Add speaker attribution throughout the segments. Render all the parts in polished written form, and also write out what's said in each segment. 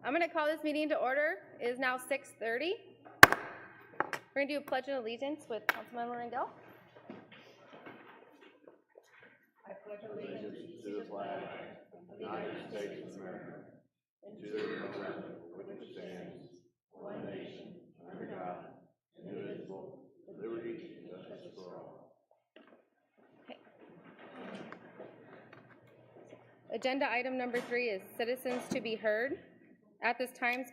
Speaker 1: I'm going to call this meeting to order. It is now 6:30. We're going to do a pledge of allegiance with Councilmember Rangel. I pledge allegiance to the flag of the United States of America and to the republic for which it stands, one nation, under God, indivisible, with liberty and justice for all. Okay. Agenda item number 3 is citizens to be heard. At this time,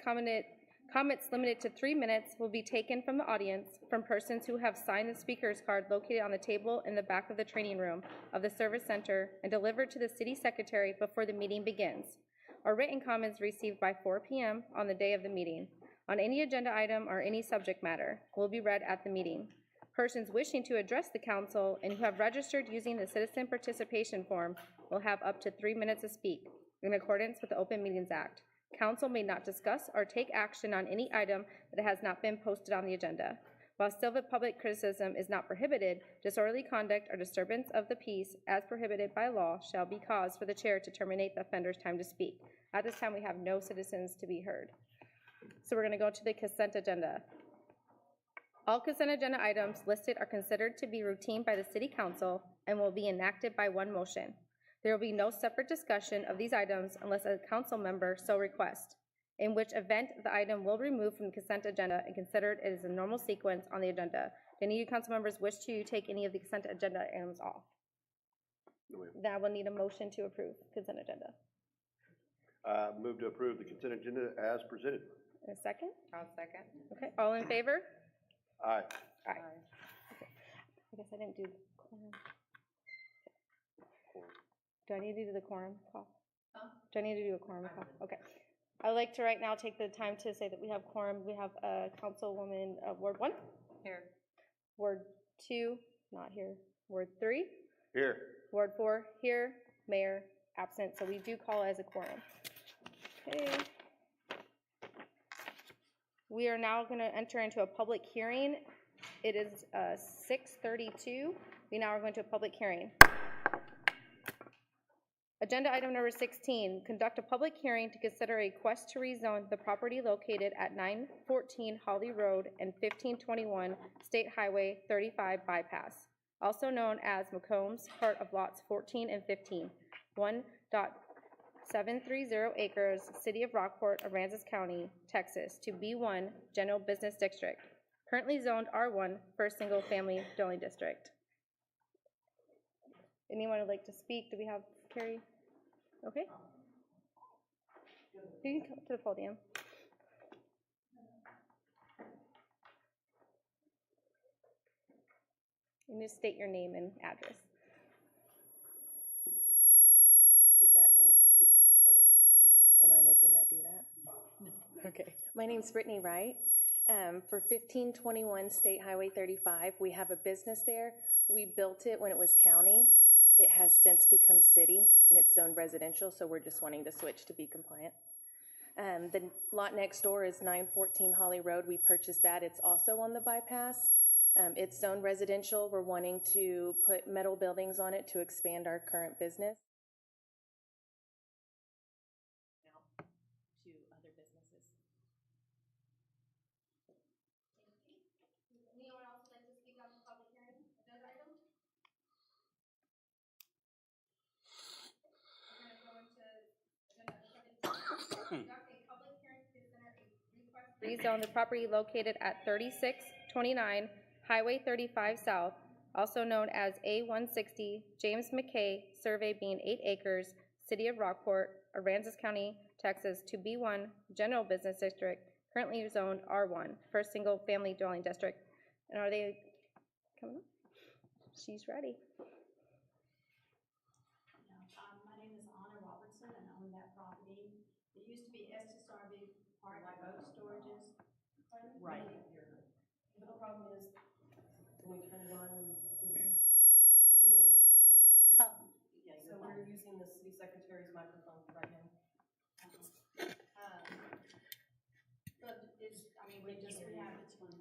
Speaker 1: comments limited to 3 minutes will be taken from the audience from persons who have signed the speaker's card located on the table in the back of the training room of the Service Center and delivered to the City Secretary before the meeting begins, or written comments received by 4 p.m. on the day of the meeting on any agenda item or any subject matter will be read at the meeting. Persons wishing to address the council and who have registered using the citizen participation form will have up to 3 minutes to speak in accordance with the Open Meetings Act. Council may not discuss or take action on any item that has not been posted on the agenda. While civil public criticism is not prohibited, disorderly conduct or disturbance of the peace as prohibited by law shall be cause for the chair to terminate the offender's time to speak. At this time, we have no citizens to be heard. So we're going to go to the consent agenda. All consent agenda items listed are considered to be routine by the City Council and will be enacted by one motion. There will be no separate discussion of these items unless a council member so requests, in which event the item will be removed from the consent agenda and considered as a normal sequence on the agenda. Do any of you council members wish to take any of the consent agenda items off?
Speaker 2: No,
Speaker 1: then I will need a motion to approve consent agenda.
Speaker 2: move to approve the consent agenda as presented.
Speaker 1: In a second?
Speaker 3: I'll second.
Speaker 1: Okay, all in favor?
Speaker 2: Aye.
Speaker 1: Aye. Okay. I guess I didn't do quorum. Do I need to do the quorum call? Do I need to do a quorum call? Okay. I would like to right now take the time to say that we have quorum. We have a councilwoman, Ward 1.
Speaker 3: Here.
Speaker 1: Ward 2, not here. Ward 3.
Speaker 2: Here.
Speaker 1: Ward 4, here. Mayor, absent. So we do call as a quorum. Okay. We are now going to enter into a public hearing. It is 6:32. We now are going to a public hearing. Agenda item number 16, conduct a public hearing to consider a request to rezone the property located at 914 Holly Road and 1521 State Highway 35 bypass, also known as McCombs, part of lots 14 and 15, 1.730 acres, City of Rockport, Aransas County, Texas, to B1 General Business District, currently zoned R1 for a single family dwelling district. Anyone would like to speak? Do we have Carrie? Okay. You can come to the podium. You need to state your name and address.
Speaker 3: Is that me? Yeah. Am I making that do that? No. Okay. My name's Brittany Wright. For 1521 State Highway 35, we have a business there. We built it when it was county. It has since become city, and it's zoned residential, so we're just wanting to switch to be compliant. The lot next door is 914 Holly Road. We purchased that. It's also on the bypass. It's zoned residential. We're wanting to put metal buildings on it to expand our current business. Now to other businesses.
Speaker 1: Anyone else like to speak on the public hearing agenda item? We're going to go into agenda conduct a public hearing to consider a request to rezone the property located at 3629 Highway 35 South, also known as A160 James McKay, survey being 8 acres, City of Rockport, Aransas County, Texas, to B1 General Business District, currently zoned R1 for a single family dwelling district. And are they coming up? She's ready.
Speaker 4: My name is Anna Robertson, and I own that property. It used to be SSRV Park Boat Storages.
Speaker 5: Right. But the problem is, when we turned it on, it was squealing.
Speaker 4: Oh.
Speaker 5: Yeah, so we're using the city secretary's microphone right now.
Speaker 4: We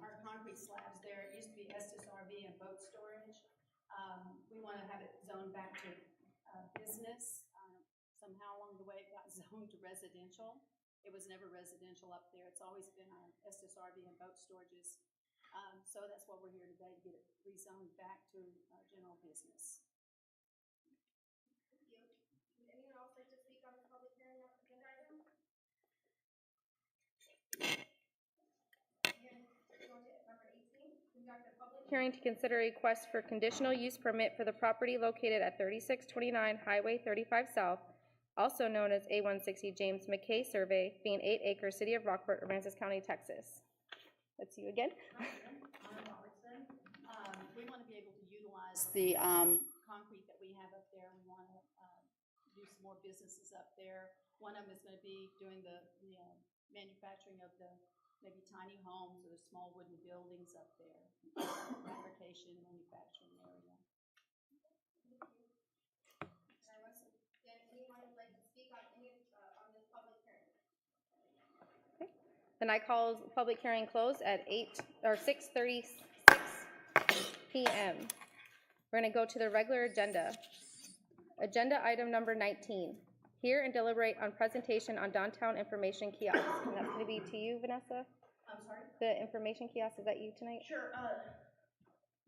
Speaker 4: have our concrete slabs there. It used to be SSRV and boat storage. We want to have it zoned back to business. Somehow along the way it got zoned to residential. It was never residential up there. It's always been SSRV and boat storages. So that's why we're here today, to get it rezoned back to general business.
Speaker 1: Thank you. Would anyone else like to speak on this public hearing agenda item? And go to number 18, conduct a public hearing to consider a request for conditional use permit for the property located at 3629 Highway 35 South, also known as A160 James McKay Survey, being 8 acres, City of Rockport, Aransas County, Texas. That's you again.
Speaker 4: We want to be able to utilize the concrete that we have up there. We want to do some more businesses up there. One of them is going to be doing the manufacturing of the maybe tiny homes or the small wooden buildings up there. Fabrication, manufacturing area.
Speaker 1: Anyone would like to speak on on this public hearing? Okay. Then I call public hearing closed at 6:36 p.m. We're going to go to the regular agenda. Agenda item number 19. Hear and deliberate on presentation on downtown information kiosk. And that's going to be to you, Vanessa?
Speaker 5: I'm sorry?
Speaker 1: The information kiosk, is that you tonight?
Speaker 5: Sure,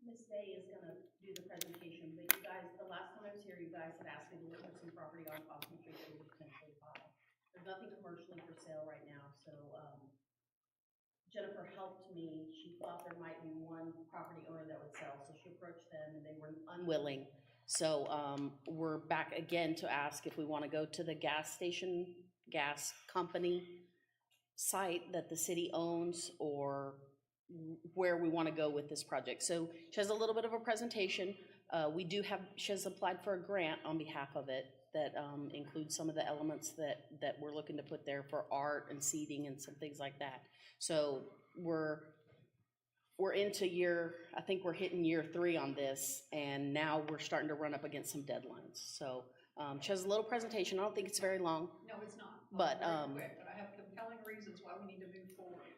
Speaker 5: Ms. Day is gonna do the presentation, but you guys, the last time I was here, you guys had asked me to look at some property on Austin Street that we would potentially buy. There's nothing commercially for sale right now, so, Jennifer helped me. She thought there might be one property owner that would sell, so she approached them and they were unwilling. So, we're back again to ask if we wanna go to the gas company site that the city owns, or where we want to go with this project. So she has a little bit of a presentation. She has applied for a grant on behalf of it that includes some of the elements that we're looking to put there for art and seating and some things like that. So we're into I think we're hitting year 3 on this, and now we're starting to run up against some deadlines. So she has a little presentation. I don't think it's very long.
Speaker 6: No, it's not.
Speaker 5: But,
Speaker 6: Very quick, but I have compelling reasons why we need to move forward.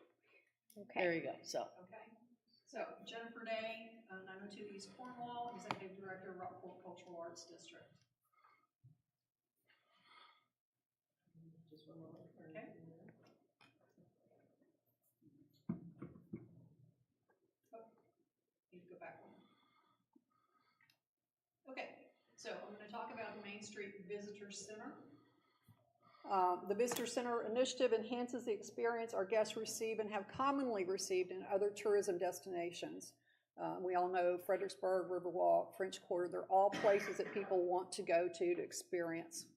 Speaker 1: Okay.
Speaker 5: There you go. So.
Speaker 6: Okay? So Jennifer Day, 902 East Cornwall, Executive Director, Rockport Cultural Arts District.
Speaker 5: Just one moment.
Speaker 6: Okay. Oh, need to go back one. Okay, so I'm going to talk about the Main Street Visitor Center.
Speaker 7: The Visitor Center initiative enhances the experience our guests receive and have commonly received in other tourism destinations. We all know Fredericksburg, Riverwalk, French Quarter, they're all places that people want to go to experience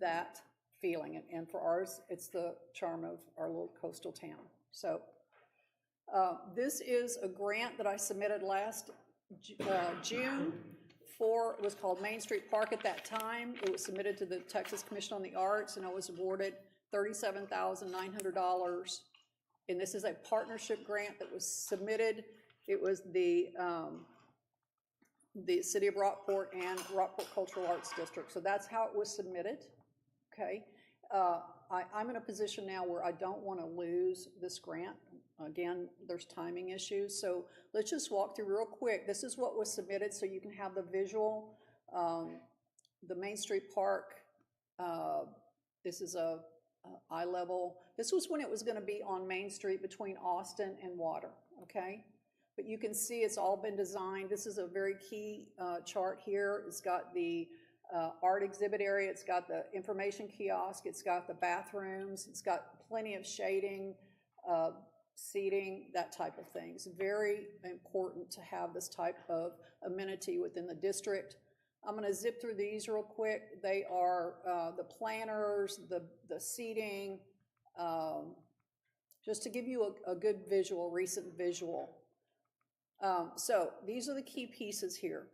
Speaker 7: that feeling. And for ours, it's the charm of our little coastal town. So this is a grant that I submitted last June. It was called Main Street Park at that time. It was submitted to the Texas Commission on the Arts, and I was awarded $37,900. And this is a partnership grant that was submitted. It was the City of Rockport and Rockport Cultural Arts District. So that's how it was submitted. Okay. I'm in a position now where I don't want to lose this grant. Again, there's timing issues, so let's just walk through real quick. This is what was submitted so you can have the visual. The Main Street Park, this is a eye level. This was when it was going to be on Main Street between Austin and Water, okay? But you can see it's all been designed. This is a very key chart here. It's got the art exhibit area, it's got the information kiosk, it's got the bathrooms, it's got plenty of shading, seating, that type of thing. It's very important to have this type of amenity within the district. I'm going to zip through these real quick. They are the planners, the seating, just to give you a good visual, recent visual. So these are the key pieces here.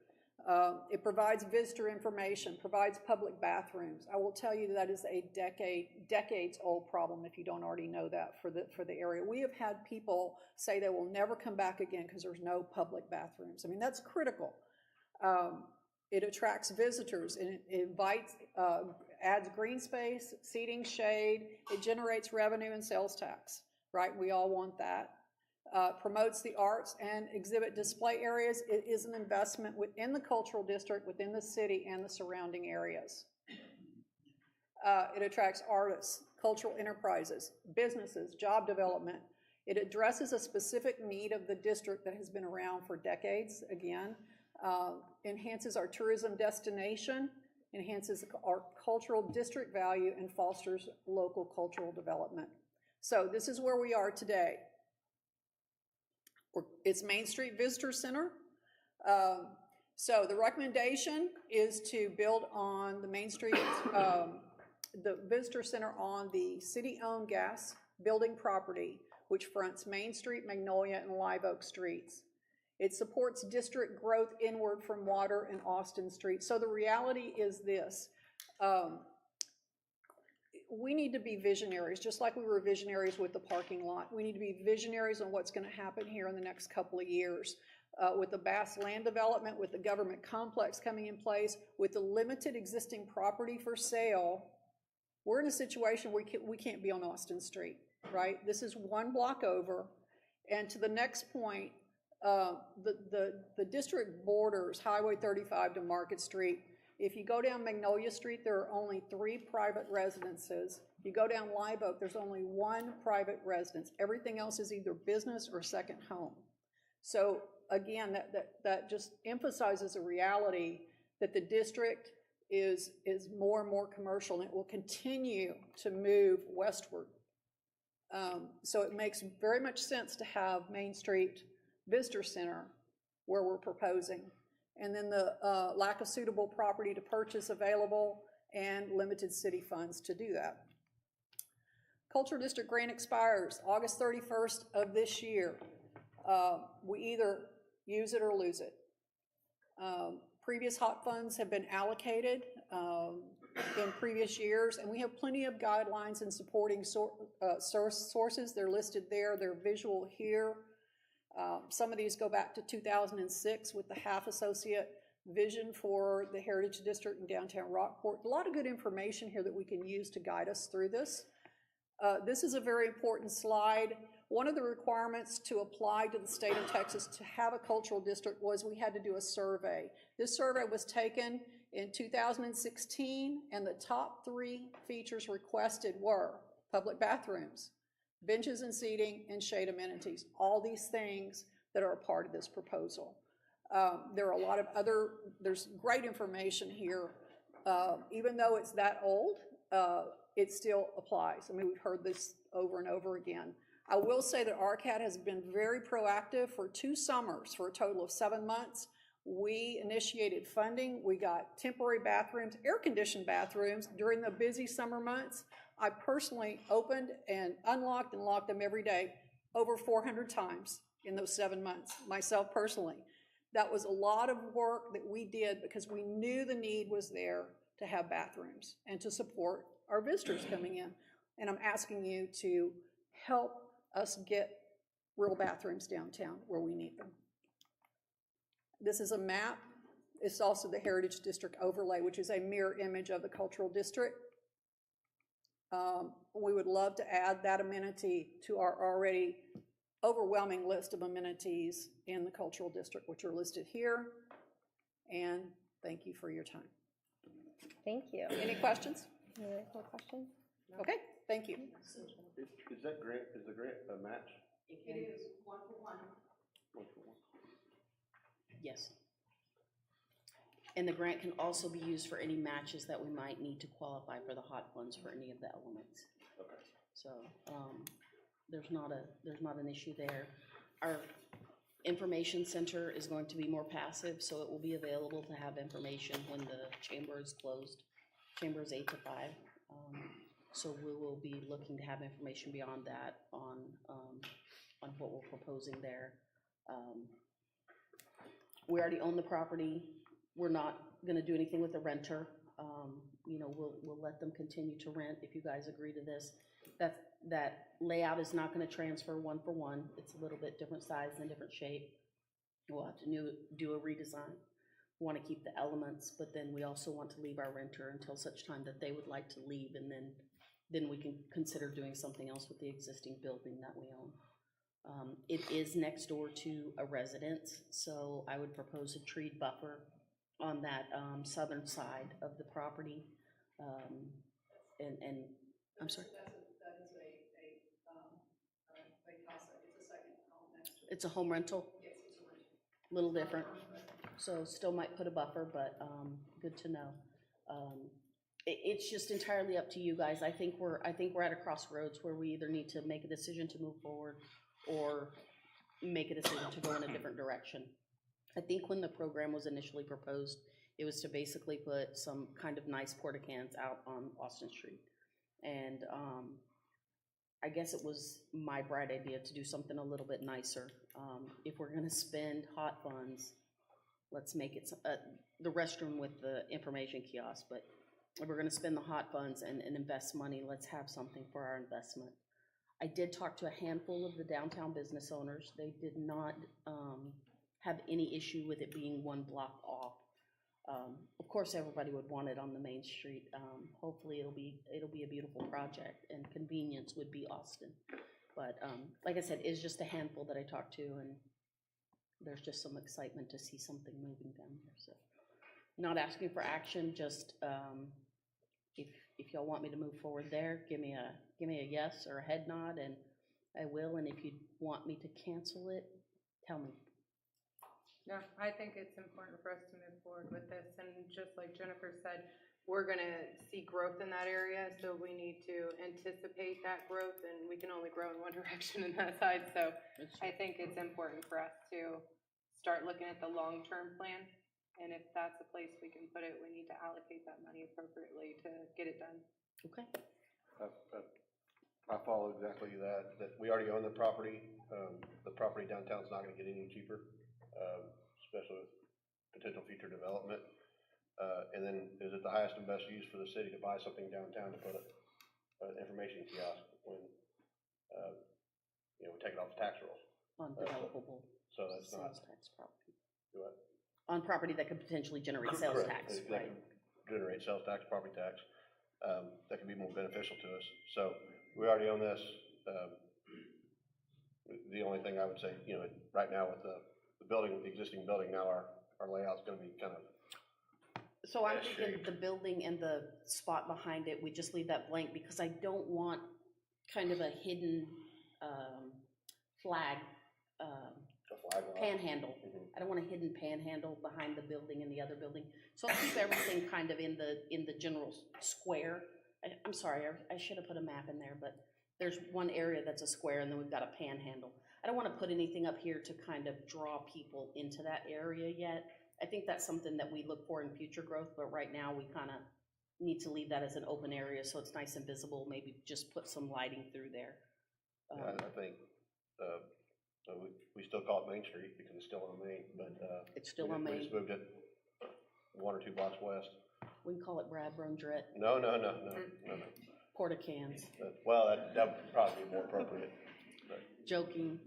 Speaker 7: It provides visitor information, provides public bathrooms. I will tell you that is a decades old problem if you don't already know that for the area. We have had people say they will never come back again because there's no public bathrooms. I mean, that's critical. It attracts visitors and it invites, adds green space, seating, shade. It generates revenue and sales tax, right? We all want that. Promotes the arts and exhibit display areas. It is an investment within the cultural district, within the city and the surrounding areas. It attracts artists, cultural enterprises, businesses, job development. It addresses a specific need of the district that has been around for decades, again. Enhances our tourism destination, enhances our cultural district value, and fosters local cultural development. So this is where we are today. It's Main Street Visitor Center. So the recommendation is to build on the Main Street, the Visitor Center on the city-owned gas building property, which fronts Main Street, Magnolia, and Live Oak Streets. It supports district growth inward from Water and Austin Street. So the reality is this. We need to be visionaries, just like we were visionaries with the parking lot. We need to be visionaries on what's going to happen here in the next couple of years. With the vast land development, with the government complex coming in place, with the limited existing property for sale, we're in a situation where we can't be on Austin Street, right? This is one block over. And to the next point, the district borders Highway 35 to Market Street. If you go down Magnolia Street, there are only 3 private residences. If you go down Live Oak, there's only 1 private residence. Everything else is either business or second home. So again, that just emphasizes a reality that the district is more and more commercial, and it will continue to move westward. So it makes very much sense to have Main Street Visitor Center where we're proposing. And then the lack of suitable property to purchase available and limited city funds to do that. Cultural District grant expires August 31st of this year. We either use it or lose it. Previous HOT funds have been allocated in previous years, and we have plenty of guidelines and supporting sources. They're listed there, they're visual here. Some of these go back to 2006 with the half associate vision for the Heritage District in downtown Rockport. A lot of good information here that we can use to guide us through this. This is a very important slide. One of the requirements to apply to the state of Texas to have a cultural district was we had to do a survey. This survey was taken in 2016, and the top 3 features requested were public bathrooms, benches and seating, and shade amenities. All these things that are a part of this proposal. There are a lot of there's great information here. Even though it's that old, it still applies. I mean, we've heard this over and over again. I will say that RCAD has been very proactive for 2 summers, for a total of 7 months. We initiated funding. We got temporary bathrooms, air-conditioned bathrooms during the busy summer months. I personally opened and unlocked and locked them every day over 400 times in those 7 months, myself personally. That was a lot of work that we did because we knew the need was there to have bathrooms and to support our visitors coming in. And I'm asking you to help us get real bathrooms downtown where we need them. This is a map. It's also the Heritage District overlay, which is a mirror image of the cultural district. We would love to add that amenity to our already overwhelming list of amenities in the cultural district, which are listed here. And thank you for your time.
Speaker 1: Thank you.
Speaker 7: Any questions?
Speaker 1: Any more questions?
Speaker 7: Okay, thank you.
Speaker 2: Is the grant a match?
Speaker 6: It is 1-for-1.
Speaker 2: 1 for 1?
Speaker 5: Yes. And the grant can also be used for any matches that we might need to qualify for the HOT funds for any of the elements.
Speaker 2: Okay.
Speaker 5: So there's not an issue there. Our information center is going to be more passive, so it will be available to have information when the chamber is closed. Chamber is 8 to 5. So we will be looking to have information beyond that on what we're proposing there. We already own the property. We're not going to do anything with the renter. You know, we'll let them continue to rent if you guys agree to this. That layout is not going to transfer 1-for-1. It's a little bit different size and different shape. We'll have to do a redesign. We want to keep the elements, but then we also want to leave our renter until such time that they would like to leave, and then we can consider doing something else with the existing building that we own. It is next door to a residence, so I would propose a treed buffer on that southern side of the property. and, I'm sorry?
Speaker 7: That is a casa, it's a second home next to it.
Speaker 5: It's a home rental?
Speaker 7: Yes, it's a rental.
Speaker 5: Little different, so still might put a buffer, but, good to know. It's just entirely up to you guys. I think we're at a crossroads where we either need to make a decision to move forward or make a decision to go in a different direction. I think when the program was initially proposed, it was to basically put some kind of nice porta cans out on Austin Street. And, I guess it was my bright idea to do something a little bit nicer. If we're gonna spend hot funds, let's make it, the restroom with the information kiosk, but if we're gonna spend the hot funds and invest money, let's have something for our investment. I did talk to a handful of the downtown business owners. They did not have any issue with it being one block off. Of course, everybody would want it on the main street. Hopefully, it'll be a beautiful project, and convenience would be Austin. But like I said, it's just a handful that I talked to, and there's just some excitement to see something moving down there. So, not asking for action, just if y'all want me to move forward there, give me a yes or a head nod, and I will. And if you want me to cancel it, tell me.
Speaker 1: No, I think it's important for us to move forward with this, and just like Jennifer said, we're gonna see growth in that area, so we need to anticipate that growth, and we can only grow in one direction in that side, so I think it's important for us to start looking at the long-term plan, and if that's a place we can put it, we need to allocate that money appropriately to get it done.
Speaker 5: Okay.
Speaker 2: I follow exactly that we already own the property. The property downtown is not gonna get any cheaper, especially with potential future development. And then is it the highest and best use for the city to buy something downtown to put an information kiosk when, we take it off the tax rolls?
Speaker 5: On developable
Speaker 2: So that's not,
Speaker 5: sales tax property.
Speaker 2: do what?
Speaker 5: On property that could potentially generate sales
Speaker 2: Correct.
Speaker 5: tax,
Speaker 2: That
Speaker 5: right?
Speaker 2: can generate sales tax, property tax, that can be more beneficial to us. So we already own this. The only thing I would say, right now with the building, the existing building, now our layout's gonna be kind of,
Speaker 5: So I'm
Speaker 2: Yeah,
Speaker 5: thinking
Speaker 2: shaped.
Speaker 5: the building and the spot behind it, we just leave that blank, because I don't want kind of a hidden, flag,
Speaker 2: a flag lot.
Speaker 5: panhandle.
Speaker 2: Mhm.
Speaker 5: I don't want a hidden panhandle behind the building and the other building. So I'll keep everything kind of in the general square. I'm sorry, I should have put a map in there, but there's one area that's a square, and then we've got a panhandle. I don't want to put anything up here to kind of draw people into that area yet. I think that's something that we look for in future growth, but right now we kind of need to leave that as an open area so it's nice and visible, maybe just put some lighting through there.
Speaker 2: Yeah, I think, we still call it Main Street because it's still on Main, but,
Speaker 5: It's still
Speaker 2: we
Speaker 5: on
Speaker 2: just
Speaker 5: Main.
Speaker 2: moved it 1 or 2 blocks west.
Speaker 5: We can call it Brad Brundrett,
Speaker 2: No.
Speaker 5: Porta Cans.
Speaker 2: Well, that would probably be more appropriate. But,
Speaker 5: Joking.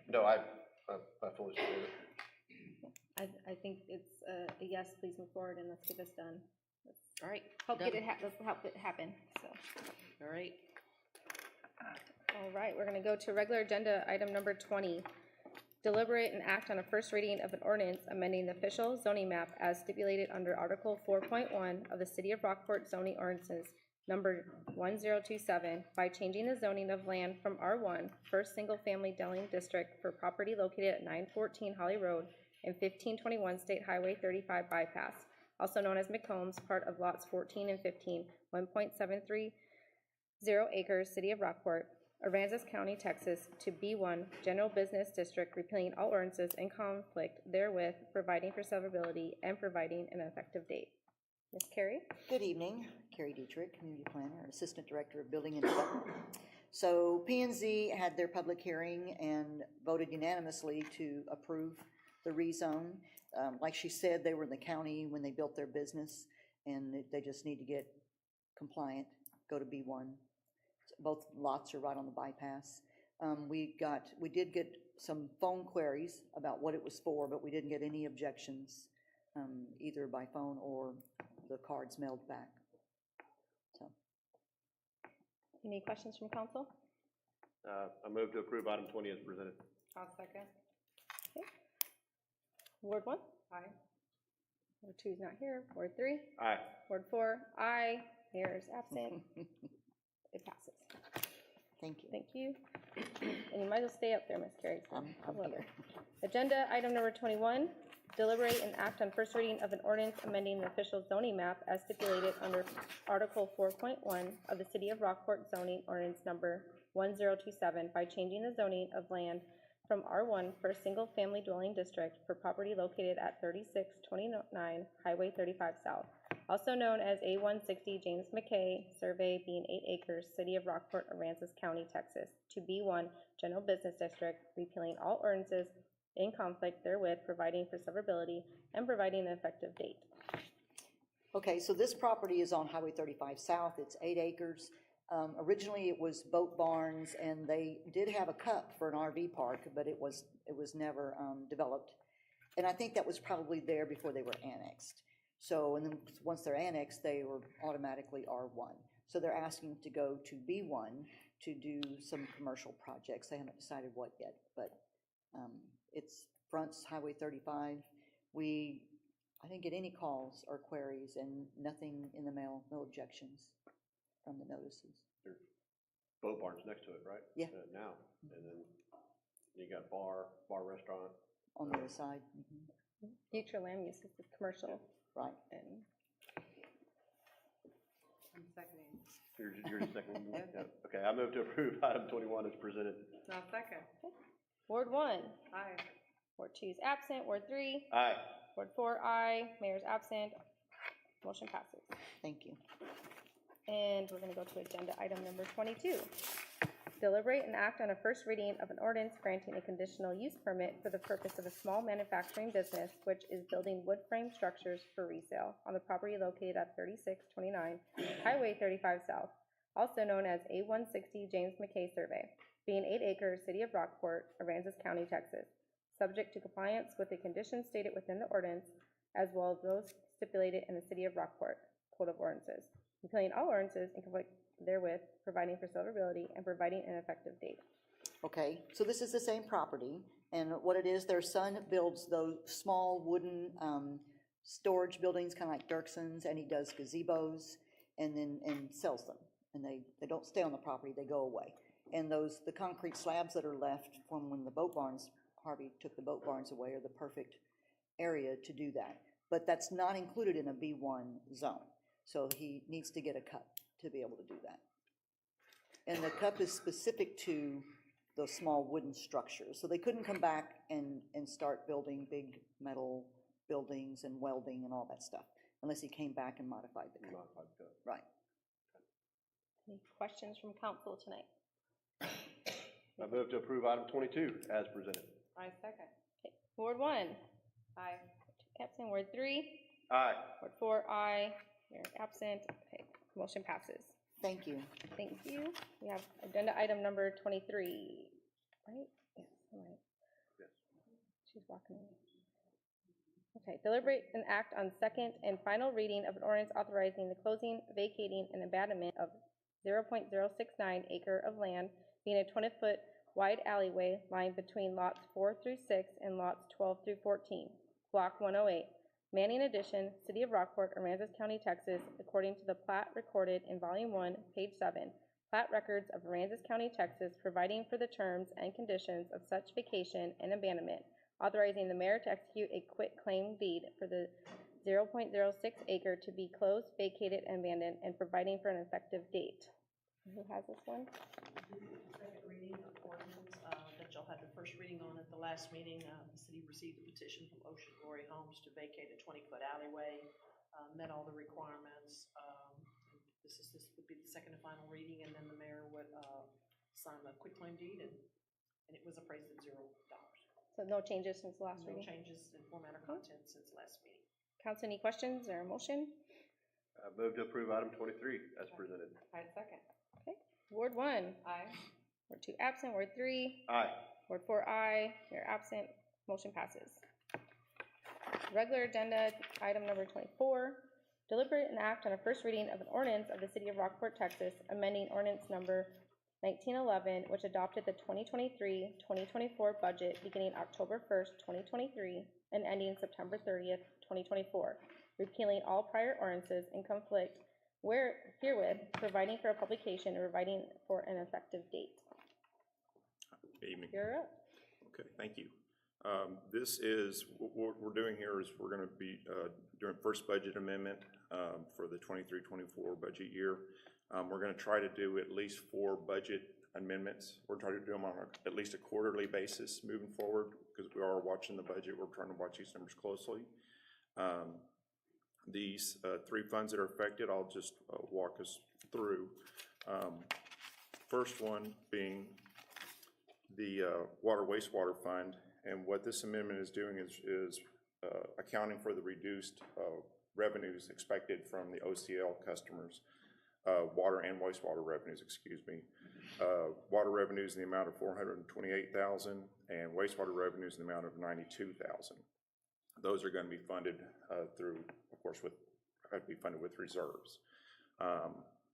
Speaker 2: no, I fully support it.
Speaker 1: I think it's a yes, please move forward and let's get this done.
Speaker 5: All right.
Speaker 1: Let's
Speaker 5: done.
Speaker 1: help it happen, so.
Speaker 5: All right.
Speaker 1: All right, we're gonna go to regular agenda item number 20. Deliberate and act on a first reading of an ordinance amending the official zoning map as stipulated under Article 4.1 of the City of Rockport zoning ordinances number 1027 by changing the zoning of land from R1, first single-family dwelling district for property located at 914 Holly Road and 1521 State Highway 35 bypass, also known as McCombs, part of lots 14 and 15, 1.730 acres, City of Rockport, Aransas County, Texas, to B1 General Business District, repealing all ordinances in conflict therewith, providing for severability, and providing an effective date. Ms. Carey?
Speaker 8: Good evening, Carrie Dietrich, Community Planner, Assistant Director of Building and Development. So P&Z had their public hearing and voted unanimously to approve the rezone. Like she said, they were in the county when they built their business, and they just need to get compliant, go to B1. Both lots are right on the bypass. We did get some phone queries about what it was for, but we didn't get any objections, either by phone or the cards mailed back. So,
Speaker 1: Any questions from council?
Speaker 2: I move to approve item 20 as presented.
Speaker 1: I'll second. Okay. Ward 1? Aye. Ward 2 is not here. Ward 3?
Speaker 2: Aye.
Speaker 1: Ward 4? Aye. Mayor is absent. It passes.
Speaker 8: Thank you.
Speaker 1: Thank you. And you might as well stay up there, Ms. Carey. so
Speaker 8: I'm
Speaker 1: I love
Speaker 8: here.
Speaker 1: it. Agenda item number 21, deliberate and act on first reading of an ordinance amending the official zoning map as stipulated under Article 4.1 of the City of Rockport zoning ordinance number 1027 by changing the zoning of land from R1 for a single-family dwelling district for property located at 3629 Highway 35 South, also known as A160 James McKay, survey being 8 acres, City of Rockport, Aransas County, Texas, to B1 General Business District, repealing all ordinances in conflict therewith, providing for severability, and providing an effective date.
Speaker 8: Okay, so this property is on Highway 35 South. It's 8 acres. Originally, it was boat barns, and they did have a cup for an RV park, but it was never developed. And I think that was probably there before they were annexed. So, and then once they're annexed, they were automatically R1. So they're asking to go to B1 to do some commercial projects. They haven't decided what yet, but it's fronts Highway 35. I didn't get any calls or queries and nothing in the mail, no objections from the notices.
Speaker 2: There's boat barns next to it, right?
Speaker 8: Yeah.
Speaker 2: Now, and then you got bar, restaurant.
Speaker 8: On the other side. Mm-hmm.
Speaker 1: Future land use is commercial.
Speaker 8: Right.
Speaker 1: And
Speaker 9: I'm seconding.
Speaker 2: You're the second. Yeah. Okay, I move to approve item 21 as presented.
Speaker 9: Now second.
Speaker 1: Ward 1,
Speaker 9: Aye.
Speaker 1: Ward 2 is absent, Ward 3,
Speaker 2: Aye.
Speaker 1: Ward 4, aye, Mayor's absent, motion passes.
Speaker 8: Thank you.
Speaker 1: And we're gonna go to agenda item number 22. Deliberate and act on a first reading of an ordinance granting a conditional use permit for the purpose of a small manufacturing business which is building wood frame structures for resale on the property located at 3629 Highway 35 South, also known as A160 James McKay Survey, being 8 acres, City of Rockport, Aransas County, Texas, subject to compliance with the conditions stated within the ordinance, as well as those stipulated in the City of Rockport Code of Ordinances, repealing all ordinances in conflict therewith, providing for severability, and providing an effective date.
Speaker 8: Okay, so this is the same property, and what it is, their son builds those small wooden storage buildings, kind of like Dirkson's, and he does gazebos, and sells them. And they don't stay on the property, they go away. And the concrete slabs that are left from when the boat barns, Harvey took the boat barns away, are the perfect area to do that. But that's not included in a B1 zone, so he needs to get a cup to be able to do that. And the cup is specific to those small wooden structures. So they couldn't come back and start building big metal buildings and welding and all that stuff, unless he came back and modified the cup.
Speaker 2: Modified the code.
Speaker 8: Right.
Speaker 1: Any questions from council tonight?
Speaker 2: I move to approve item 22 as presented.
Speaker 9: I second.
Speaker 1: Okay. Ward 1,
Speaker 9: Aye.
Speaker 1: absent, Ward 3,
Speaker 2: Aye.
Speaker 1: Ward 4, aye, Mayor absent, okay, motion passes.
Speaker 8: Thank you.
Speaker 1: Thank you. We have agenda item number 23, right? Yes, all right.
Speaker 2: Yes.
Speaker 1: She's walking away. Okay, deliberate and act on second and final reading of an ordinance authorizing the closing, vacating, and abandonment of 0.069 acre of land, being a 20-foot wide alleyway lying between lots 4 through 6 and lots 12 through 14, block 108, Manning Addition, City of Rockport, Aransas County, Texas, according to the plat recorded in Volume 1, page 7, plat records of Aransas County, Texas, providing for the terms and conditions of such vacation and abandonment, authorizing the mayor to execute a quitclaim deed for the 0.06 acre to be closed, vacated, and abandoned, and providing for an effective date. Who has this one?
Speaker 5: Second reading of ordinance that y'all had the first reading on at the last meeting. The city received a petition from Ocean Glory Homes to vacate a 20-foot alleyway, met all the requirements. This would be the second and final reading, and then the mayor would sign the quitclaim deed, and it was appraised at $0.
Speaker 1: So no changes since the last
Speaker 5: No
Speaker 1: reading?
Speaker 5: changes in format or content since last meeting.
Speaker 1: Council, any questions or a motion?
Speaker 2: I move to approve item 23 as presented.
Speaker 9: I second.
Speaker 1: Okay. Ward 1,
Speaker 9: Aye.
Speaker 1: Ward 2 absent, Ward 3,
Speaker 2: Aye.
Speaker 1: Ward 4, aye, Mayor absent, motion passes. Regular agenda item number 24, deliberate and act on a first reading of an ordinance of the City of Rockport, Texas, amending ordinance number 1911, which adopted the 2023-2024 budget beginning October 1st, 2023, and ending September 30th, 2024, repealing all prior ordinances in conflict herewith providing for a publication and providing for an effective date.
Speaker 10: Evening.
Speaker 1: You're up.
Speaker 10: Okay, thank you. This is, what we're doing here is we're going to be doing first budget amendment for the 23-24 budget year. We're going to try to do at least 4 budget amendments. We're trying to do them on at least a quarterly basis moving forward, because we are watching the budget. We're trying to watch these numbers closely. These 3 funds that are affected, I'll just walk us through. First one being the water wastewater fund, and what this amendment is doing is accounting for the reduced revenues expected from the OCL customers, water and wastewater revenues, excuse me. Water revenues in the amount of $428,000 and wastewater revenues in the amount of $92,000. Those are going to be funded through, of course, have to be funded with reserves.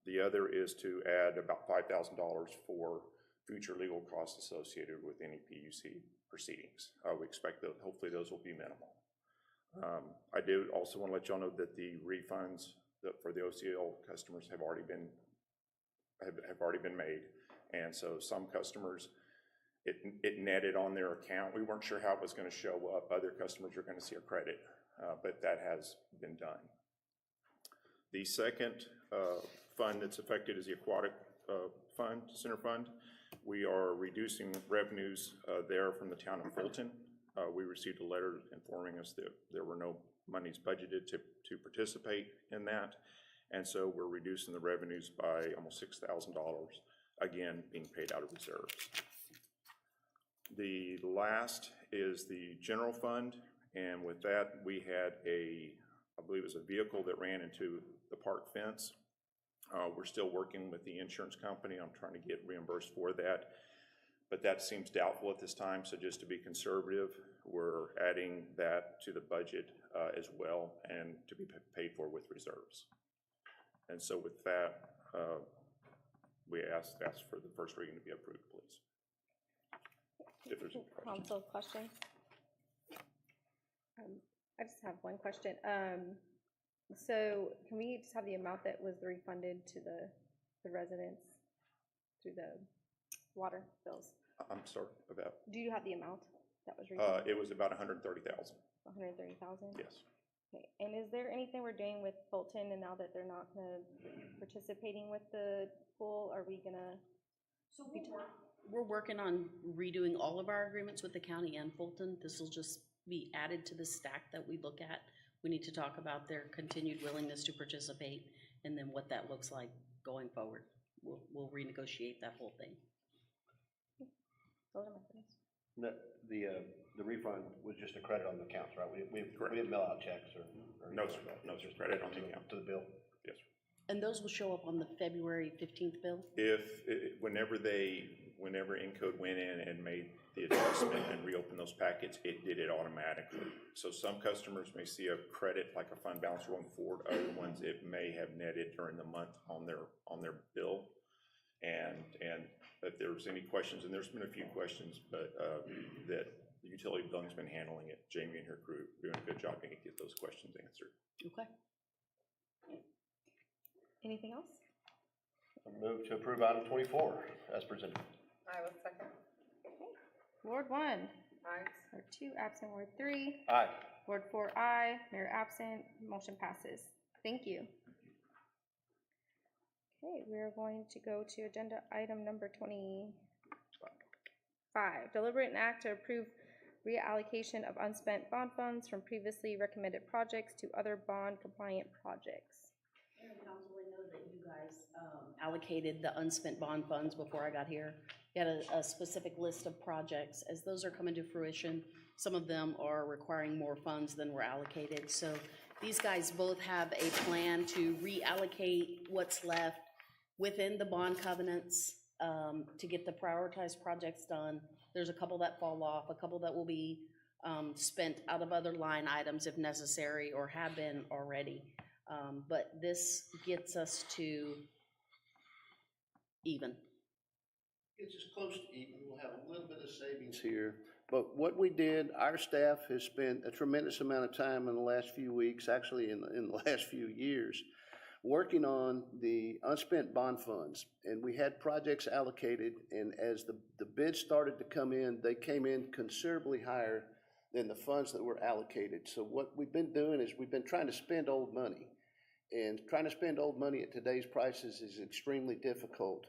Speaker 10: The other is to add about $5,000 for future legal costs associated with any PUC proceedings. We expect that hopefully those will be minimal. I do also want to let y'all know that the refunds for the OCL customers have already been made, and so some customers it netted on their account. We weren't sure how it was going to show up. Other customers are going to see a credit, but that has been done. The second fund that's affected is the aquatic center fund. We are reducing revenues there from the town of Fulton. We received a letter informing us that there were no monies budgeted to participate in that, and so we're reducing the revenues by almost $6,000, again being paid out of reserves. The last is the general fund, and with that we had I believe it was a vehicle that ran into the park fence. We're still working with the insurance company. I'm trying to get reimbursed for that, but that seems doubtful at this time, so just to be conservative, we're adding that to the budget as well, and to be paid for with reserves. And so with that, we ask for the first reading to be approved, please. If there's any questions.
Speaker 1: Council questions? I just have one question. So can we just have the amount that was refunded to the residents through the water bills?
Speaker 10: I'm sorry about.
Speaker 1: Do you have the amount that was refunded?
Speaker 10: It was about $130,000.
Speaker 1: 130,000?
Speaker 10: Yes.
Speaker 1: Okay, and is there anything we're doing with Fulton, and now that they're not gonna participating with the pool, are we gonna?
Speaker 5: So we're working on redoing all of our agreements with the county and Fulton. This will just be added to the stack that we look at. We need to talk about their continued willingness to participate, and then what that looks like going forward. We'll renegotiate that whole thing.
Speaker 1: Those are my questions.
Speaker 2: The refund was just a credit on the accounts, right? We didn't mail out checks or
Speaker 10: No, sir. No, sir. Credit on the account.
Speaker 2: To the bill.
Speaker 10: Yes, sir.
Speaker 5: And those will show up on the February 15th bill?
Speaker 10: Whenever Encode went in and made the adjustment and reopened those packets, it did it automatically. So some customers may see a credit like a fund balance going forward. Other ones, it may have netted during the month on their bill. And if there's any questions, and there's been a few questions, but that the utility billing's been handling it. Jamie and her crew doing a good job to get those questions answered.
Speaker 5: Okay.
Speaker 1: Anything else?
Speaker 2: Move to approve item 24 as presented.
Speaker 9: I will second.
Speaker 1: Ward 1.
Speaker 9: Aye.
Speaker 1: Ward 2, absent. Ward 3.
Speaker 2: Aye.
Speaker 1: Ward 4, aye. Mayor absent. Motion passes. Thank you. Okay, we're going to go to agenda item number 25. Deliberate and act to approve reallocation of unspent bond funds from previously recommended projects to other bond compliant projects.
Speaker 5: Mayor and Council, I know that you guys allocated the unspent bond funds before I got here. You had a specific list of projects. As those are coming to fruition, some of them are requiring more funds than were allocated. So these guys both have a plan to reallocate what's left within the bond covenants to get the prioritized projects done. There's a couple that fall off, a couple that will be spent out of other line items if necessary or have been already. But this gets us to even.
Speaker 11: It's as close to even. We'll have a little bit of savings here. But what we did, our staff has spent a tremendous amount of time in the last few weeks, actually in the last few years, working on the unspent bond funds. And we had projects allocated, and as the bids started to come in, they came in considerably higher than the funds that were allocated. So what we've been doing is we've been trying to spend old money. And trying to spend old money at today's prices is extremely difficult.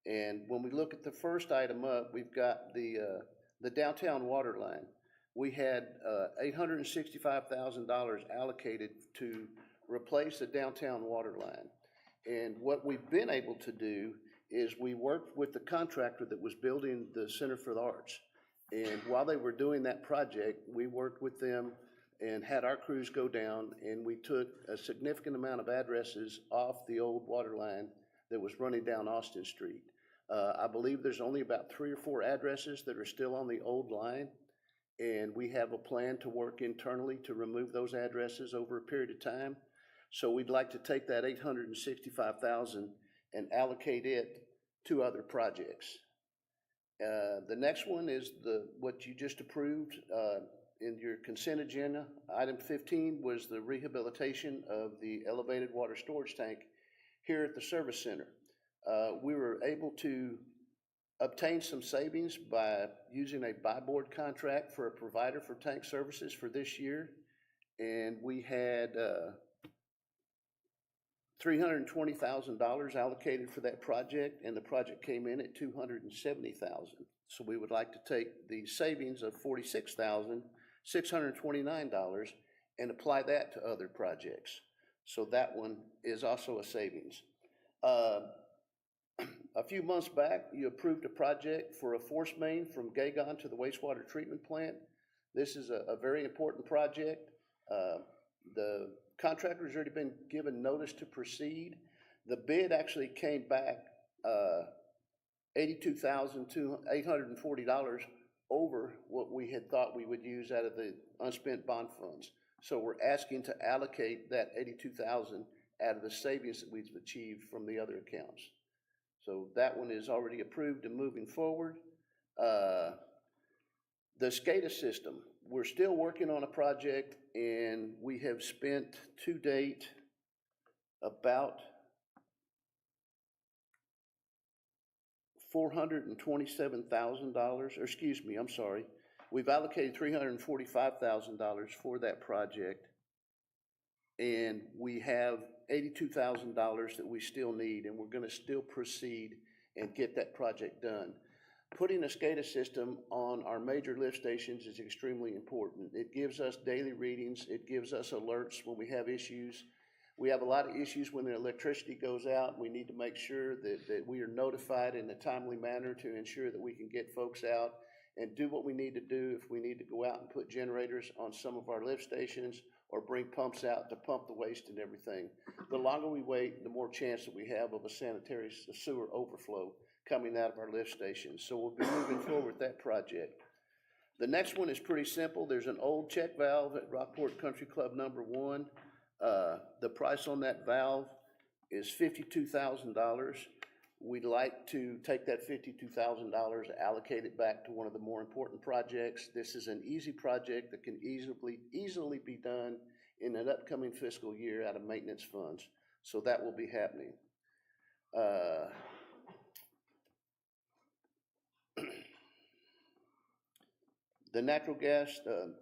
Speaker 11: And when we look at the first item up, we've got the downtown water line. We had $865,000 allocated to replace the downtown water line. And what we've been able to do is we worked with the contractor that was building the Center for the Arts. And while they were doing that project, we worked with them and had our crews go down, and we took a significant amount of addresses off the old water line that was running down Austin Street. I believe there's only about 3 or 4 addresses that are still on the old line, and we have a plan to work internally to remove those addresses over a period of time. So we'd like to take that $865,000 and allocate it to other projects. The next one is what you just approved in your consent agenda. Item 15 was the rehabilitation of the elevated water storage tank here at the service center. We were able to obtain some savings by using a buy-board contract for a provider for tank services for this year, and we had $320,000 allocated for that project, and the project came in at $270,000. So we would like to take the savings of $46,629 and apply that to other projects. So that one is also a savings. A few months back, you approved a project for a force main from Gagon to the wastewater treatment plant. This is a very important project. The contractor's already been given notice to proceed. The bid actually came back $82,840 over what we had thought we would use out of the unspent bond funds. So we're asking to allocate that $82,000 out of the savings that we've achieved from the other accounts. So that one is already approved and moving forward. The SCADA system, we're still working on a project, and we have spent to date about $427,000, or excuse me, I'm sorry. We've allocated $345,000 for that project, and we have $82,000 that we still need, and we're going to still proceed and get that project done. Putting a SCADA system on our major lift stations is extremely important. It gives us daily readings. It gives us alerts when we have issues. We have a lot of issues when the electricity goes out. We need to make sure that we are notified in a timely manner to ensure that we can get folks out and do what we need to do if we need to go out and put generators on some of our lift stations or bring pumps out to pump the waste and everything. The longer we wait, the more chance that we have of a sanitary sewer overflow coming out of our lift stations. So we'll be moving forward with that project. The next one is pretty simple. There's an old check valve at Rockport Country Club number 1. The price on that valve is $52,000. We'd like to take that $52,000, allocate it back to one of the more important projects. This is an easy project that can easily be done in an upcoming fiscal year out of maintenance funds. So that will be happening. The natural gas, the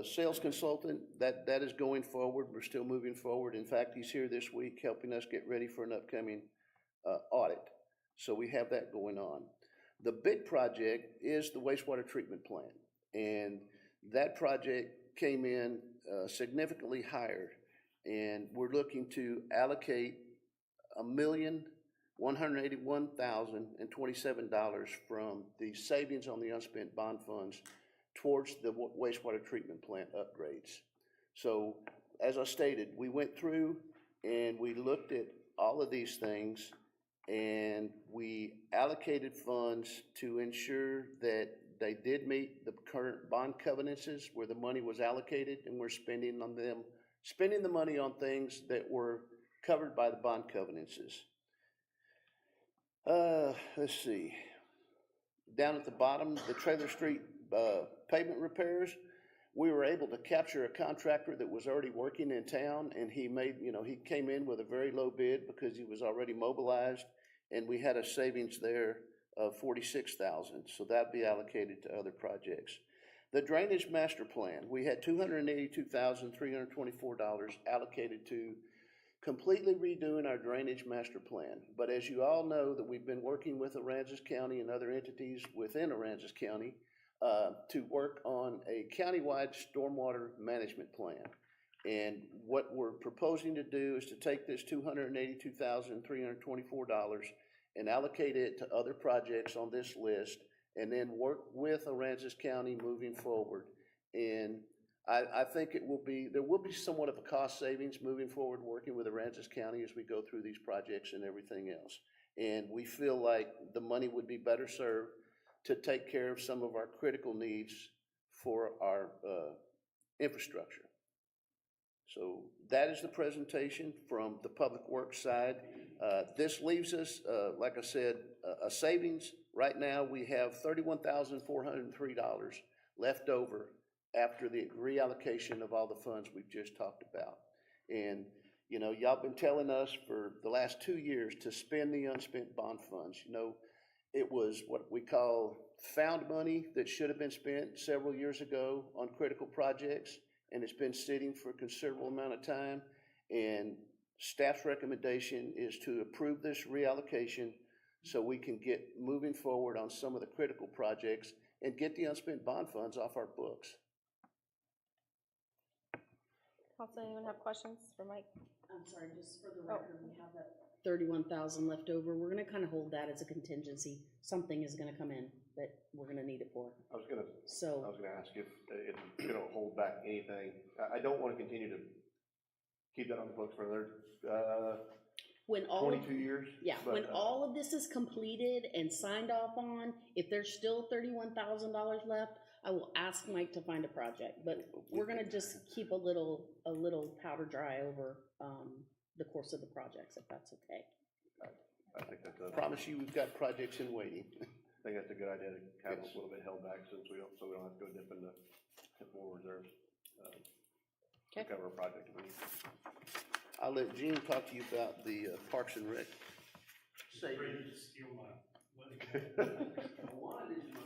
Speaker 11: sales consultant, that is going forward. We're still moving forward. In fact, he's here this week helping us get ready for an upcoming audit. So we have that going on. The big project is the wastewater treatment plant. And that project came in significantly higher. And we're looking to allocate $1,181,027 from the savings on the unspent bond funds towards the wastewater treatment plant upgrades. So as I stated, we went through and we looked at all of these things, and we allocated funds to ensure that they did meet the current bond covenants where the money was allocated, and we're spending the money on things that were covered by the bond covenants. Let's see. Down at the bottom, the Trailer Street pavement repairs, we were able to capture a contractor that was already working in town, and he made, he came in with a very low bid because he was already mobilized, and we had a savings there of $46,000, so that'd be allocated to other projects. The drainage master plan, we had $282,324 allocated to completely redoing our drainage master plan. But as you all know, that we've been working with Aransas County and other entities within Aransas County to work on a countywide stormwater management plan. And what we're proposing to do is to take this $282,324 and allocate it to other projects on this list, and then work with Aransas County moving forward. And I think there will be somewhat of a cost savings moving forward, working with Aransas County as we go through these projects and everything else. And we feel like the money would be better served to take care of some of our critical needs for our infrastructure. So that is the presentation from the Public Works side. This leaves us, like I said, a savings. Right now, we have $31,403 left over after the reallocation of all the funds we've just talked about. And, y'all been telling us for the last 2 years to spend the unspent bond funds. It was what we call found money that should have been spent several years ago on critical projects, and it's been sitting for a considerable amount of time. And staff's recommendation is to approve this reallocation so we can get moving forward on some of the critical projects and get the unspent bond funds off our books.
Speaker 1: Council, anyone have questions for Mike?
Speaker 5: I'm sorry, just for the record, we have that 31,000 left over. We're gonna kind of hold that as a contingency. Something is gonna come in that we're gonna need it for.
Speaker 2: I was gonna
Speaker 5: So,
Speaker 2: ask if you don't hold back anything. I don't want to continue to keep that on the books for another
Speaker 5: when all
Speaker 2: 22 years.
Speaker 5: Yeah,
Speaker 2: but,
Speaker 5: when all of this is completed and signed off on, if there's still $31,000 left, I will ask Mike to find a project, but we're gonna just keep a little powder dry over the course of the projects, if that's okay.
Speaker 2: I think that's
Speaker 11: I promise you, we've got projects in waiting.
Speaker 2: I think that's a good idea to have a little bit held back so we don't have to go dip into more reserves to cover a project if we need to.
Speaker 11: I'll let Gene talk to you about the Parks and Rec.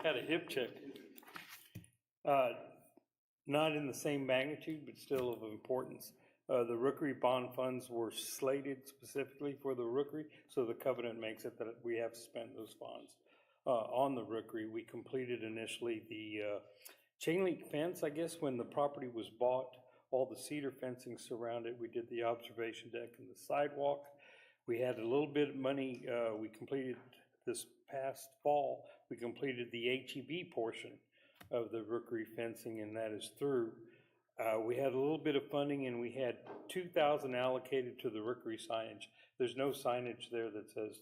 Speaker 12: Had a hip check. Not in the same magnitude, but still of importance. The Rookery bond funds were slated specifically for the Rookery, so the covenant makes it that we have to spend those funds. On the Rookery, we completed initially the chain link fence, I guess, when the property was bought. All the cedar fencing surrounded. We did the observation deck and the sidewalk. We had a little bit of money. We completed this past fall. We completed the HEB portion of the Rookery fencing, and that is through. We had a little bit of funding, and we had $2,000 allocated to the Rookery signage. There's no signage there that says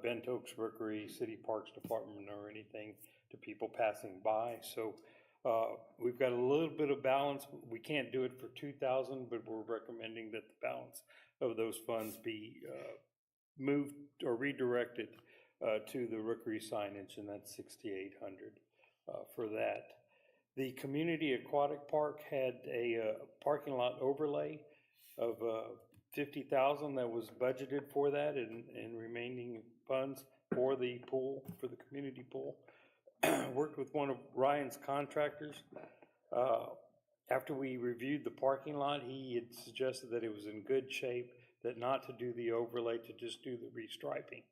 Speaker 12: Bent Oaks Rookery, City Parks Department, or anything to people passing by. So we've got a little bit of balance. We can't do it for $2,000, but we're recommending that the balance of those funds be moved or redirected to the Rookery signage, and that's $6,800 for that. The Community Aquatic Park had a parking lot overlay of $50,000 that was budgeted for that, and remaining funds for the pool, for the community pool. Worked with one of Ryan's contractors. After we reviewed the parking lot, he had suggested that it was in good shape, that not to do the overlay, to just do the restriping.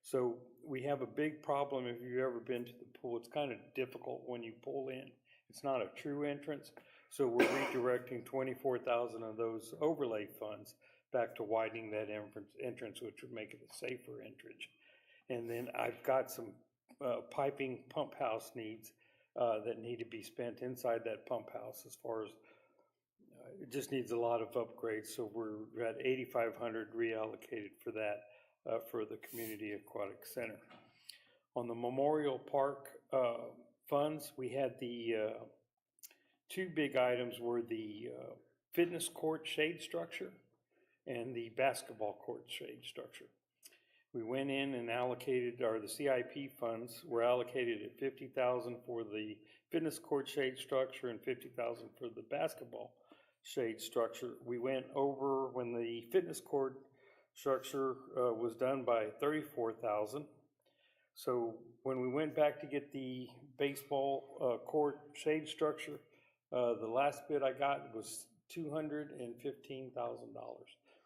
Speaker 12: So we have a big problem. If you've ever been to the pool, it's kind of difficult when you pull in. It's not a true entrance, so we're redirecting $24,000 of those overlay funds back to widening that entrance, which would make it a safer entrance. And then I've got some piping pump house needs that need to be spent inside that pump house. As far as it just needs a lot of upgrades, so we're at $8,500 reallocated for that for the Community Aquatic Center. On the Memorial Park funds, we had the two big items were the fitness court shade structure and the basketball court shade structure. We went in and allocated, or the CIP funds were allocated at $50,000 for the fitness court shade structure and $50,000 for the basketball shade structure. We went over when the fitness court structure was done by $34,000. So when we went back to get the baseball court shade structure, the last bid I got was $215,000.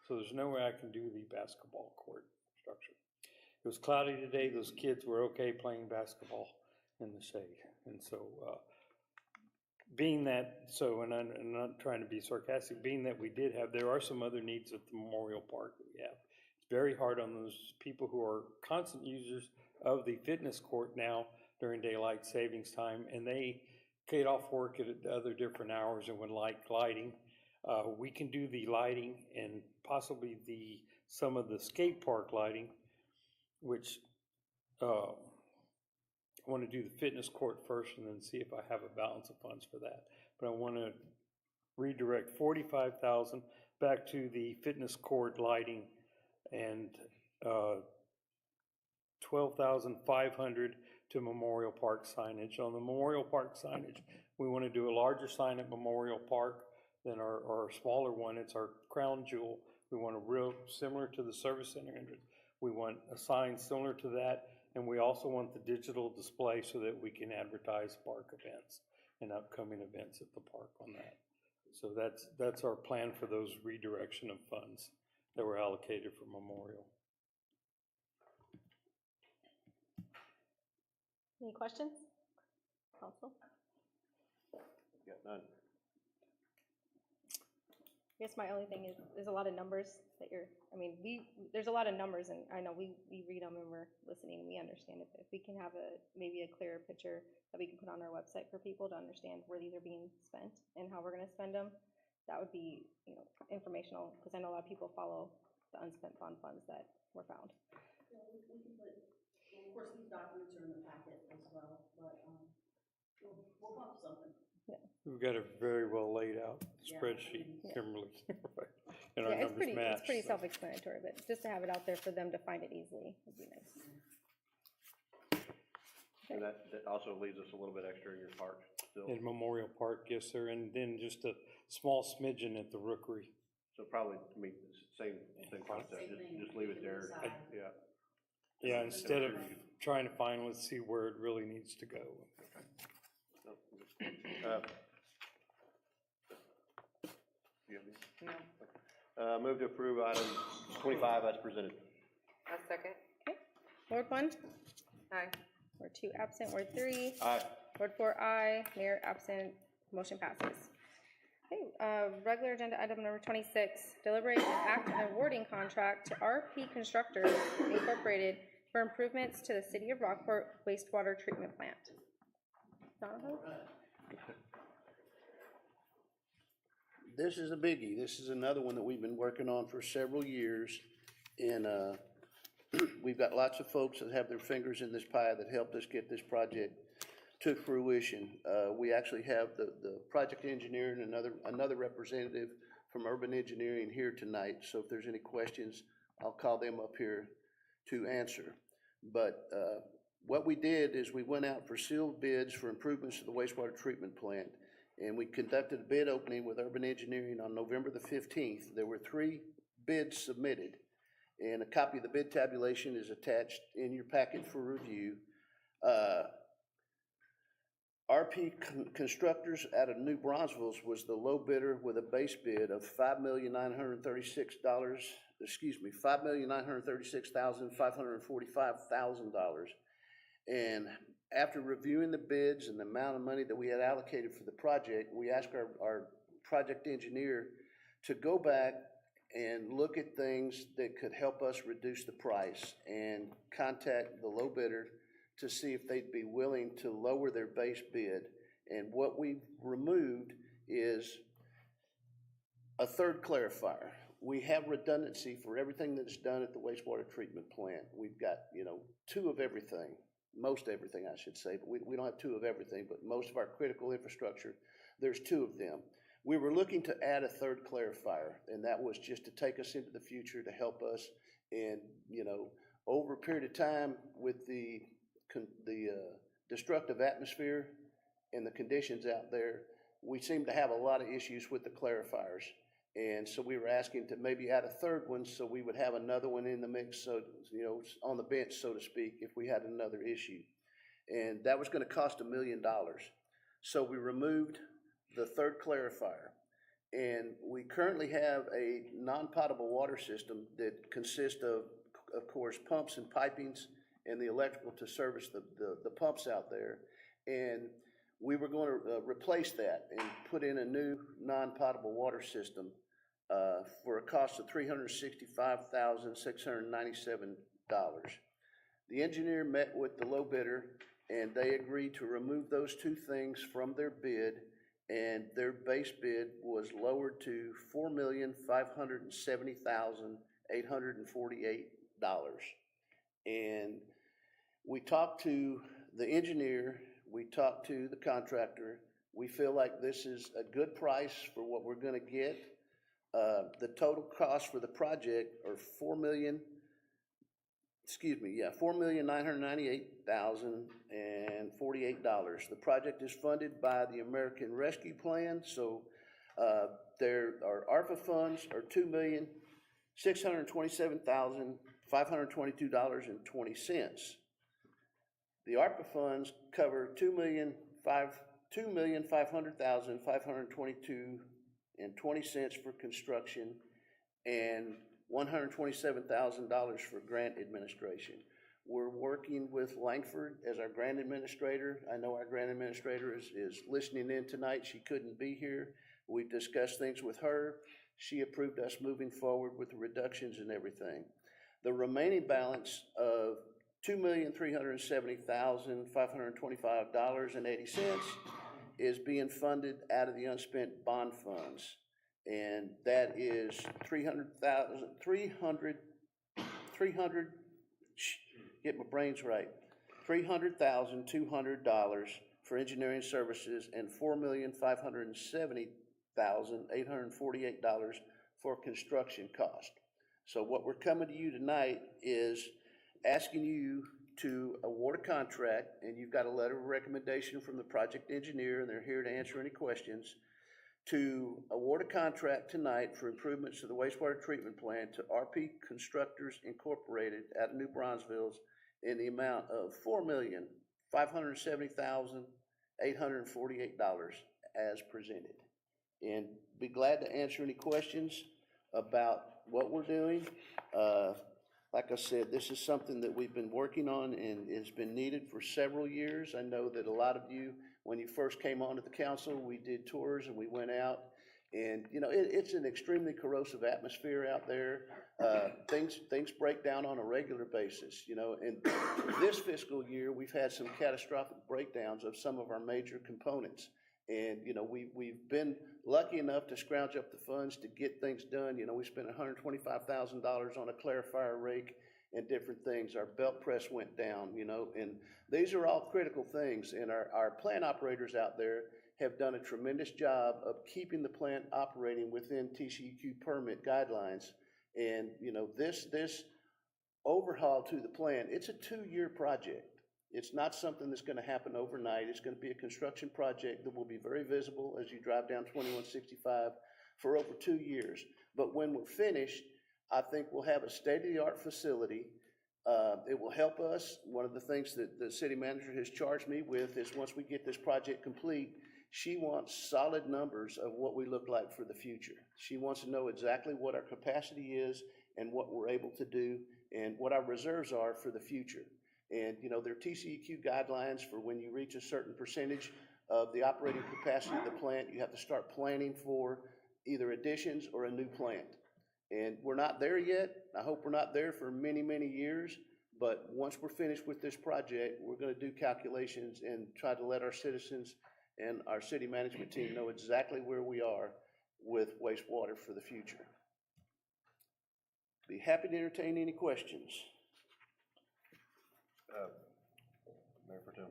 Speaker 12: So there's no way I can do the basketball court structure. It was cloudy today. Those kids were okay playing basketball in the shade. And so being that, and I'm not trying to be sarcastic, being that we did have, there are some other needs at the Memorial Park that we have. It's very hard on those people who are constant users of the fitness court now during daylight savings time, and they get off work at other different hours and would like lighting. We can do the lighting and possibly some of the skate park lighting, which I want to do the fitness court first and then see if I have a balance of funds for that. But I want to redirect $45,000 back to the fitness court lighting and $12,500 to Memorial Park signage. On the Memorial Park signage, we want to do a larger sign at Memorial Park than our smaller one. It's our crown jewel. We want a real similar to the service center entrance. We want a sign similar to that, and we also want the digital display so that we can advertise park events and upcoming events at the park on that. So that's our plan for those redirection of funds that were allocated for Memorial.
Speaker 1: Any questions, council?
Speaker 2: Got none.
Speaker 1: I guess my only thing is, there's a lot of numbers that there's a lot of numbers, and I know we read them and we're listening and we understand it, but if we can have maybe a clearer picture that we can put on our website for people to understand where these are being spent and how we're gonna spend them, that would be, informational, because I know a lot of people follow the unspent bond funds that were found.
Speaker 5: Yeah, we can put, of course, these documents are in the packet as well, but we'll bump something.
Speaker 12: We've got a very well laid out
Speaker 5: Yeah.
Speaker 12: spreadsheet,
Speaker 1: Yeah.
Speaker 12: Kimberly, and our
Speaker 1: Yeah,
Speaker 12: numbers match.
Speaker 1: it's pretty
Speaker 12: so.
Speaker 1: self-explanatory, but just to have it out there for them to find it easily would be nice.
Speaker 2: And that also leaves us a little bit extra in your park still.
Speaker 12: In Memorial Park, yes, sir, and then just a small smidgen at the Rookery.
Speaker 2: So probably, same concept,
Speaker 5: Same thing.
Speaker 2: just leave it there.
Speaker 5: Decide.
Speaker 2: Yeah.
Speaker 12: Yeah, instead of trying to find, let's see where it really needs to go.
Speaker 2: You have any? No. Move to approve item 25 as presented.
Speaker 9: A second.
Speaker 1: Okay, Ward 1,
Speaker 9: Aye.
Speaker 1: Ward 2 absent, Ward 3,
Speaker 2: Aye.
Speaker 1: Ward 4 aye, Mayor absent, motion passes. Okay, regular agenda item number 26, deliberate and act on awarding contract to RP Constructors Incorporated for improvements to the City of Rockport wastewater treatment plant. Donahoe?
Speaker 11: This is a biggie. This is another one that we've been working on for several years. And we've got lots of folks that have their fingers in this pie that helped us get this project to fruition. We actually have the project engineer and another representative from Urban Engineering here tonight. So if there's any questions, I'll call them up here to answer. But what we did is we went out for sealed bids for improvements to the wastewater treatment plant. And we conducted a bid opening with Urban Engineering on November the 15th. There were 3 bids submitted, and a copy of the bid tabulation is attached in your packet for review. RP Constructors out of New Braunfels was the low bidder with a base bid of $5,936,545,000. And after reviewing the bids and the amount of money that we had allocated for the project, we asked our project engineer to go back and look at things that could help us reduce the price and contact the low bidder to see if they'd be willing to lower their base bid. And what we've removed is a third clarifier. We have redundancy for everything that's done at the wastewater treatment plant. We've got, 2 of everything. Most everything, I should say, but we don't have 2 of everything, but most of our critical infrastructure, there's 2 of them. We were looking to add a third clarifier, and that was just to take us into the future to help us in, over a period of time with the destructive atmosphere and the conditions out there, we seem to have a lot of issues with the clarifiers. And so we were asking to maybe add a third one, so we would have another one in the mix, so, you know, on the bench, so to speak, if we had another issue. And that was gonna cost $1 million. So we removed the third clarifier. And we currently have a non-potable water system that consists of course, pumps and pipings and the electrical to service the pumps out there. And we were going to replace that and put in a new non-potable water system for a cost of $365,697. The engineer met with the low bidder, and they agreed to remove those two things from their bid, and their base bid was lowered to $4,570,848. And we talked to the engineer, we talked to the contractor. We feel like this is a good price for what we're gonna get. The total cost for the project are $4,998,048. The project is funded by the American Rescue Plan, so there are ARPA funds are $2,627,522.20. The ARPA funds cover $2,500,522.20 for construction and $127,000 for grant administration. We're working with Langford as our grant administrator. I know our grant administrator is listening in tonight. She couldn't be here. We've discussed things with her. She approved us moving forward with the reductions and everything. The remaining balance of $2,370,525.80 is being funded out of the unspent bond funds. And that is get my brains right, $300,200 for engineering services and $4,570,848 for construction cost. So what we're coming to you tonight is asking you to award a contract, and you've got a letter of recommendation from the project engineer, and they're here to answer any questions, to award a contract tonight for improvements to the wastewater treatment plant to RP Constructors Incorporated out of New Braunfels in the amount of $4,570,848 as presented. And be glad to answer any questions about what we're doing. Like I said, this is something that we've been working on and it's been needed for several years. I know that a lot of you, when you first came onto the council, we did tours and we went out. And, you know, it's an extremely corrosive atmosphere out there. Things break down on a regular basis, you know. And this fiscal year, we've had some catastrophic breakdowns of some of our major components. And, you know, we've been lucky enough to scrounge up the funds to get things done. You know, we spent $125,000 on a clarifier rake and different things. Our belt press went down, you know, and these are all critical things. And our plant operators out there have done a tremendous job of keeping the plant operating within TCEQ permit guidelines. And, you know, this overhaul to the plant, it's a 2-year project. It's not something that's going to happen overnight. It's going to be a construction project that will be very visible as you drive down 2165 for over 2 years. But when we're finished, I think we'll have a state-of-the-art facility. It will help us. One of the things that the city manager has charged me with is once we get this project complete, she wants solid numbers of what we look like for the future. She wants to know exactly what our capacity is and what we're able to do and what our reserves are for the future. And, you know, there are TCEQ guidelines for when you reach a certain percentage of the operating capacity of the plant, you have to start planning for either additions or a new plant. And we're not there yet. I hope we're not there for many, many years. But once we're finished with this project, we're going to do calculations and try to let our citizens and our city management team know exactly where we are with wastewater for the future. Be happy to entertain any questions.
Speaker 2: Mayor Pro Tem,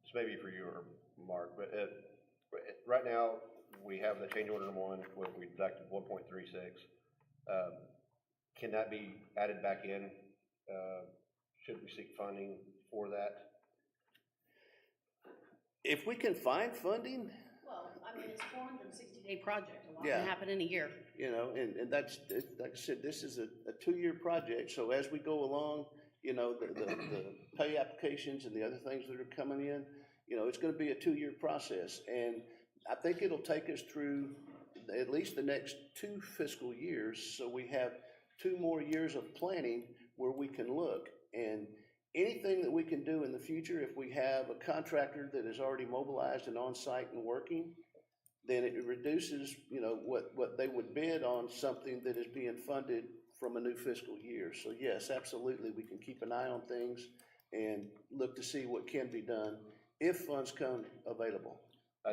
Speaker 2: this may be for you or Mark, but right now we have the change order number 1 where we deducted 1.36. can that be added back in? Should we seek funding for that?
Speaker 11: If we can find funding,
Speaker 5: Well, I mean, it's a 460-day project, a lot
Speaker 11: Yeah.
Speaker 5: can happen in a year.
Speaker 11: you know, and that's, like I said, this is a 2-year project, so as we go along, you know, the pay applications and the other things that are coming in, you know, it's gonna be a 2-year process, and I think it'll take us through at least the next 2 fiscal years, so we have 2 more years of planning where we can look, and anything that we can do in the future, if we have a contractor that is already mobilized and on-site and working, then it reduces, you know, what they would bid on something that is being funded from a new fiscal year. So yes, absolutely, we can keep an eye on things and look to see what can be done if funds come available.
Speaker 2: I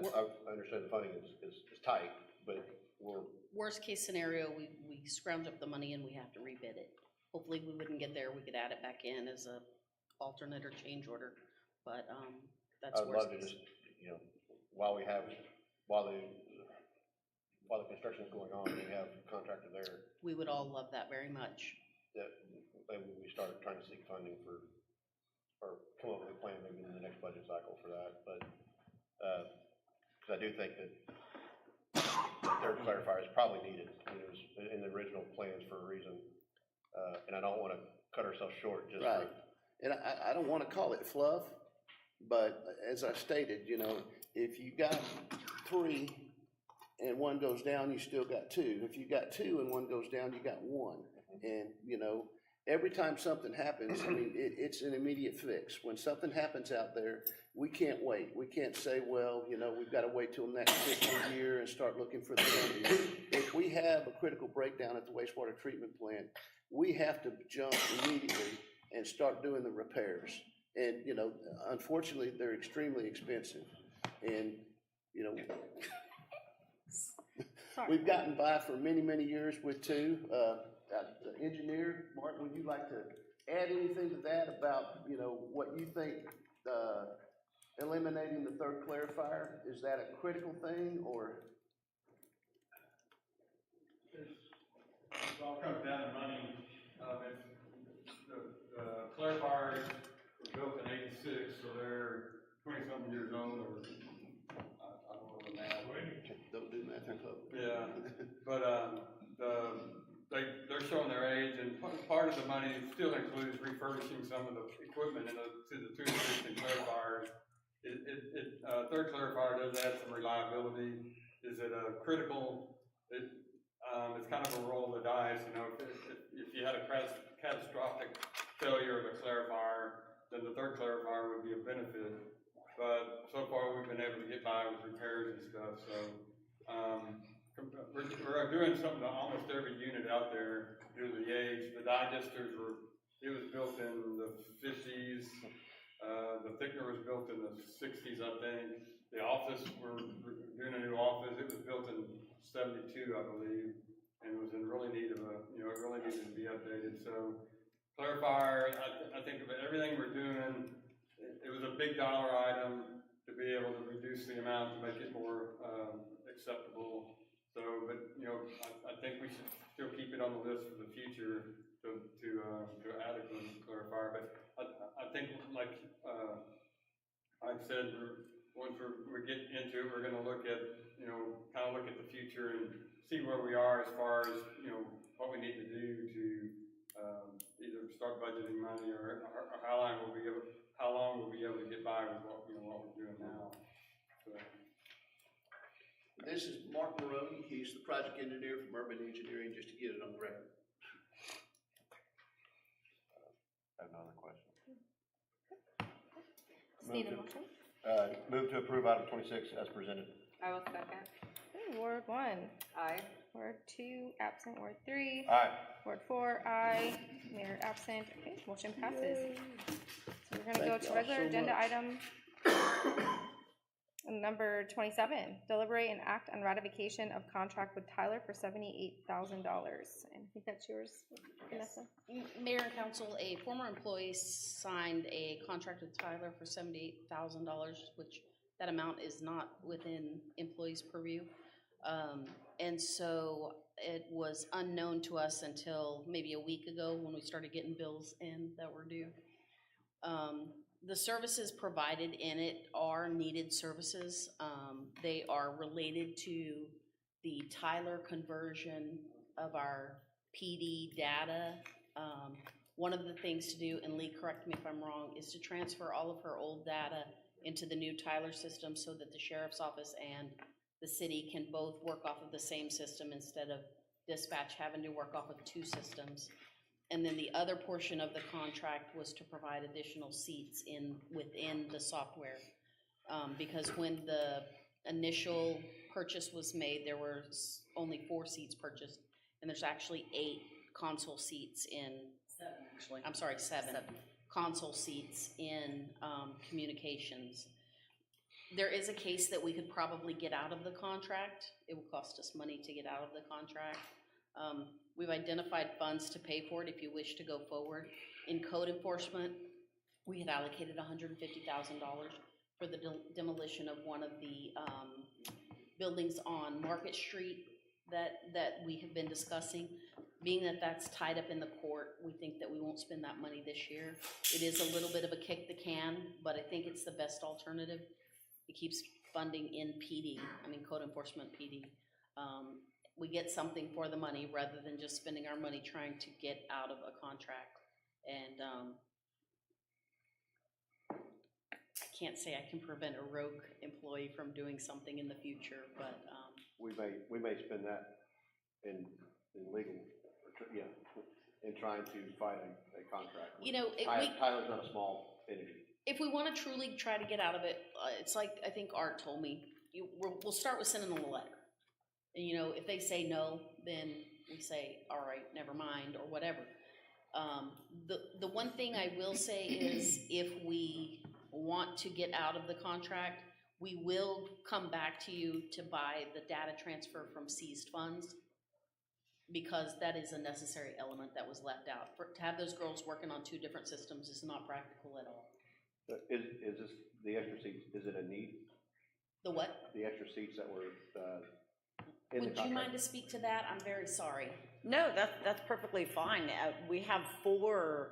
Speaker 2: understand the funding is tight, but we're,
Speaker 5: Worst case scenario, we scrounge up the money and we have to rebid it. Hopefully, we wouldn't get there, we could add it back in as a alternate or change order, but, that's
Speaker 2: I'd
Speaker 5: worst
Speaker 2: love to
Speaker 5: case.
Speaker 2: just, you know, while the construction is going on, we have a contractor there,
Speaker 5: We would all love that very much.
Speaker 2: that maybe we start trying to seek funding or come up with a plan maybe in the next budget cycle for that, but, cause I do think that third clarifier is probably needed, you know, in the original plans for a reason. And I don't wanna cut ourselves short just
Speaker 11: Right.
Speaker 2: for,
Speaker 11: And I don't want to call it fluff, but as I stated, you know, if you got 3 and one goes down, you still got 2. If you got 2 and one goes down, you got 1. And, you know, every time something happens, I mean, it's an immediate fix. When something happens out there, we can't wait. We can't say, well, you know, we've got to wait till next fiscal year and start looking for the money. If we have a critical breakdown at the wastewater treatment plant, we have to jump immediately and start doing the repairs. And, you know, unfortunately, they're extremely expensive. And, you know, we've gotten by for many, many years with 2. The engineer, Martin, would you like to add anything to that about, you know, what you think, eliminating the third clarifier, is that a critical thing, or?
Speaker 12: It all comes down to money. The clarifiers were built in '86, so they're 20-something years old, or I don't know the math.
Speaker 11: Don't do math in public.
Speaker 12: Yeah, but they're showing their age, and part of the money still includes refurbishing some of the equipment to the 2 existing clarifiers. Third clarifier does add some reliability. Is it a critical? It's kind of a roll of the dice, you know. If you had a catastrophic failure of a clarifier, then the third clarifier would be a benefit. But so far, we've been able to get by with repairs and stuff. So we're doing something to almost every unit out there due to the age. The digesters it was built in the 50s. The thickener was built in the 60s, I think. The office, we're doing a new office. It was built in 72, I believe, and was in really need of it really needed to be updated. So clarifier, I think of everything we're doing, it was a big dollar item to be able to reduce the amount to make it more acceptable. So, but, you know, I think we should still keep it on the list for the future to adequately clarify. But I think, like I said, once we get into it, we're going to look at, you know, kind of look at the future and see where we are as far as, you know, what we need to do to either start budgeting money or how long we'll be able to get by with what we're doing now. So.
Speaker 11: This is Mark Maroney. He's the project engineer from Urban Engineering, just to get it on the record.
Speaker 2: I have another question.
Speaker 1: Need a motion?
Speaker 2: Move to approve item 26 as presented.
Speaker 9: I will second.
Speaker 1: Okay, Ward 1,
Speaker 9: Aye.
Speaker 1: Ward 2, absent, Ward 3.
Speaker 2: Aye.
Speaker 1: Ward 4, aye. Mayor absent. Okay, motion passes. So we're gonna go
Speaker 11: Thank
Speaker 1: to
Speaker 11: y'all
Speaker 1: regular
Speaker 11: so
Speaker 1: agenda
Speaker 11: much.
Speaker 1: item number 27, deliberate and act on ratification of contract with Tyler for $78,000. And I think that's yours, Vanessa?
Speaker 5: Mayor and council, a former employee signed a contract with Tyler for $78,000, which that amount is not within employees' purview. And so it was unknown to us until maybe a week ago when we started getting bills in that were due. The services provided in it are needed services. They are related to the Tyler conversion of our PD data. One of the things to do, and Lee, correct me if I'm wrong, is to transfer all of her old data into the new Tyler system so that the sheriff's office and the city can both work off of the same system instead of dispatch having to work off of two systems. And then the other portion of the contract was to provide additional seats within the software. Because when the initial purchase was made, there were only 4 seats purchased, and there's actually 8 console seats in, 7 actually, I'm sorry, 7 console seats in communications. There is a case that we could probably get out of the contract. It will cost us money to get out of the contract. We've identified funds to pay for it if you wish to go forward. In code enforcement, we had allocated $150,000 for the demolition of one of the buildings on Market Street that we have been discussing. Being that that's tied up in the court, we think that we won't spend that money this year. It is a little bit of a kick the can, but I think it's the best alternative. It keeps funding in PD, code enforcement PD. We get something for the money rather than just spending our money trying to get out of a contract. And I can't say I can prevent a rogue employee from doing something in the future, but
Speaker 2: We may spend that in legal, in trying to fight a contract. Tyler's not a small entity.
Speaker 5: If we want to truly try to get out of it, it's like I think Art told me, we'll start with sending them a letter. And, if they say no, then we say, all right, never mind, or whatever. The one thing I will say is if we want to get out of the contract, we will come back to you to buy the data transfer from seized funds, because that is a necessary element that was left out. To have those girls working on 2 different systems is not practical at all.
Speaker 2: Is this, the extra seats, is it a need?
Speaker 5: The what?
Speaker 2: The extra seats that were in the
Speaker 5: Would
Speaker 2: contract?
Speaker 5: you mind to speak to that? I'm very sorry.
Speaker 13: No, that's perfectly fine. We have 4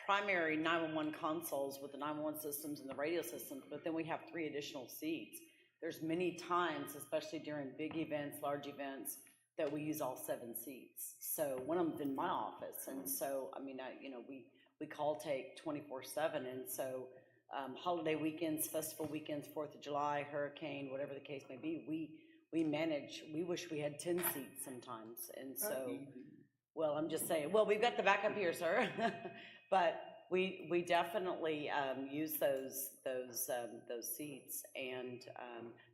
Speaker 13: primary 911 consoles with the 911 systems and the radio systems, but then we have 3 additional seats. There's many times, especially during big events, large events, that we use all 7 seats. So one of them's in my office, and so, we call take 24/7, and so holiday weekends, festival weekends, 4th of July, hurricane, whatever the case may be, we manage, we wish we had 10 seats sometimes, and so, well, I'm just saying, well, we've got the backup here, sir, but we definitely use those seats, and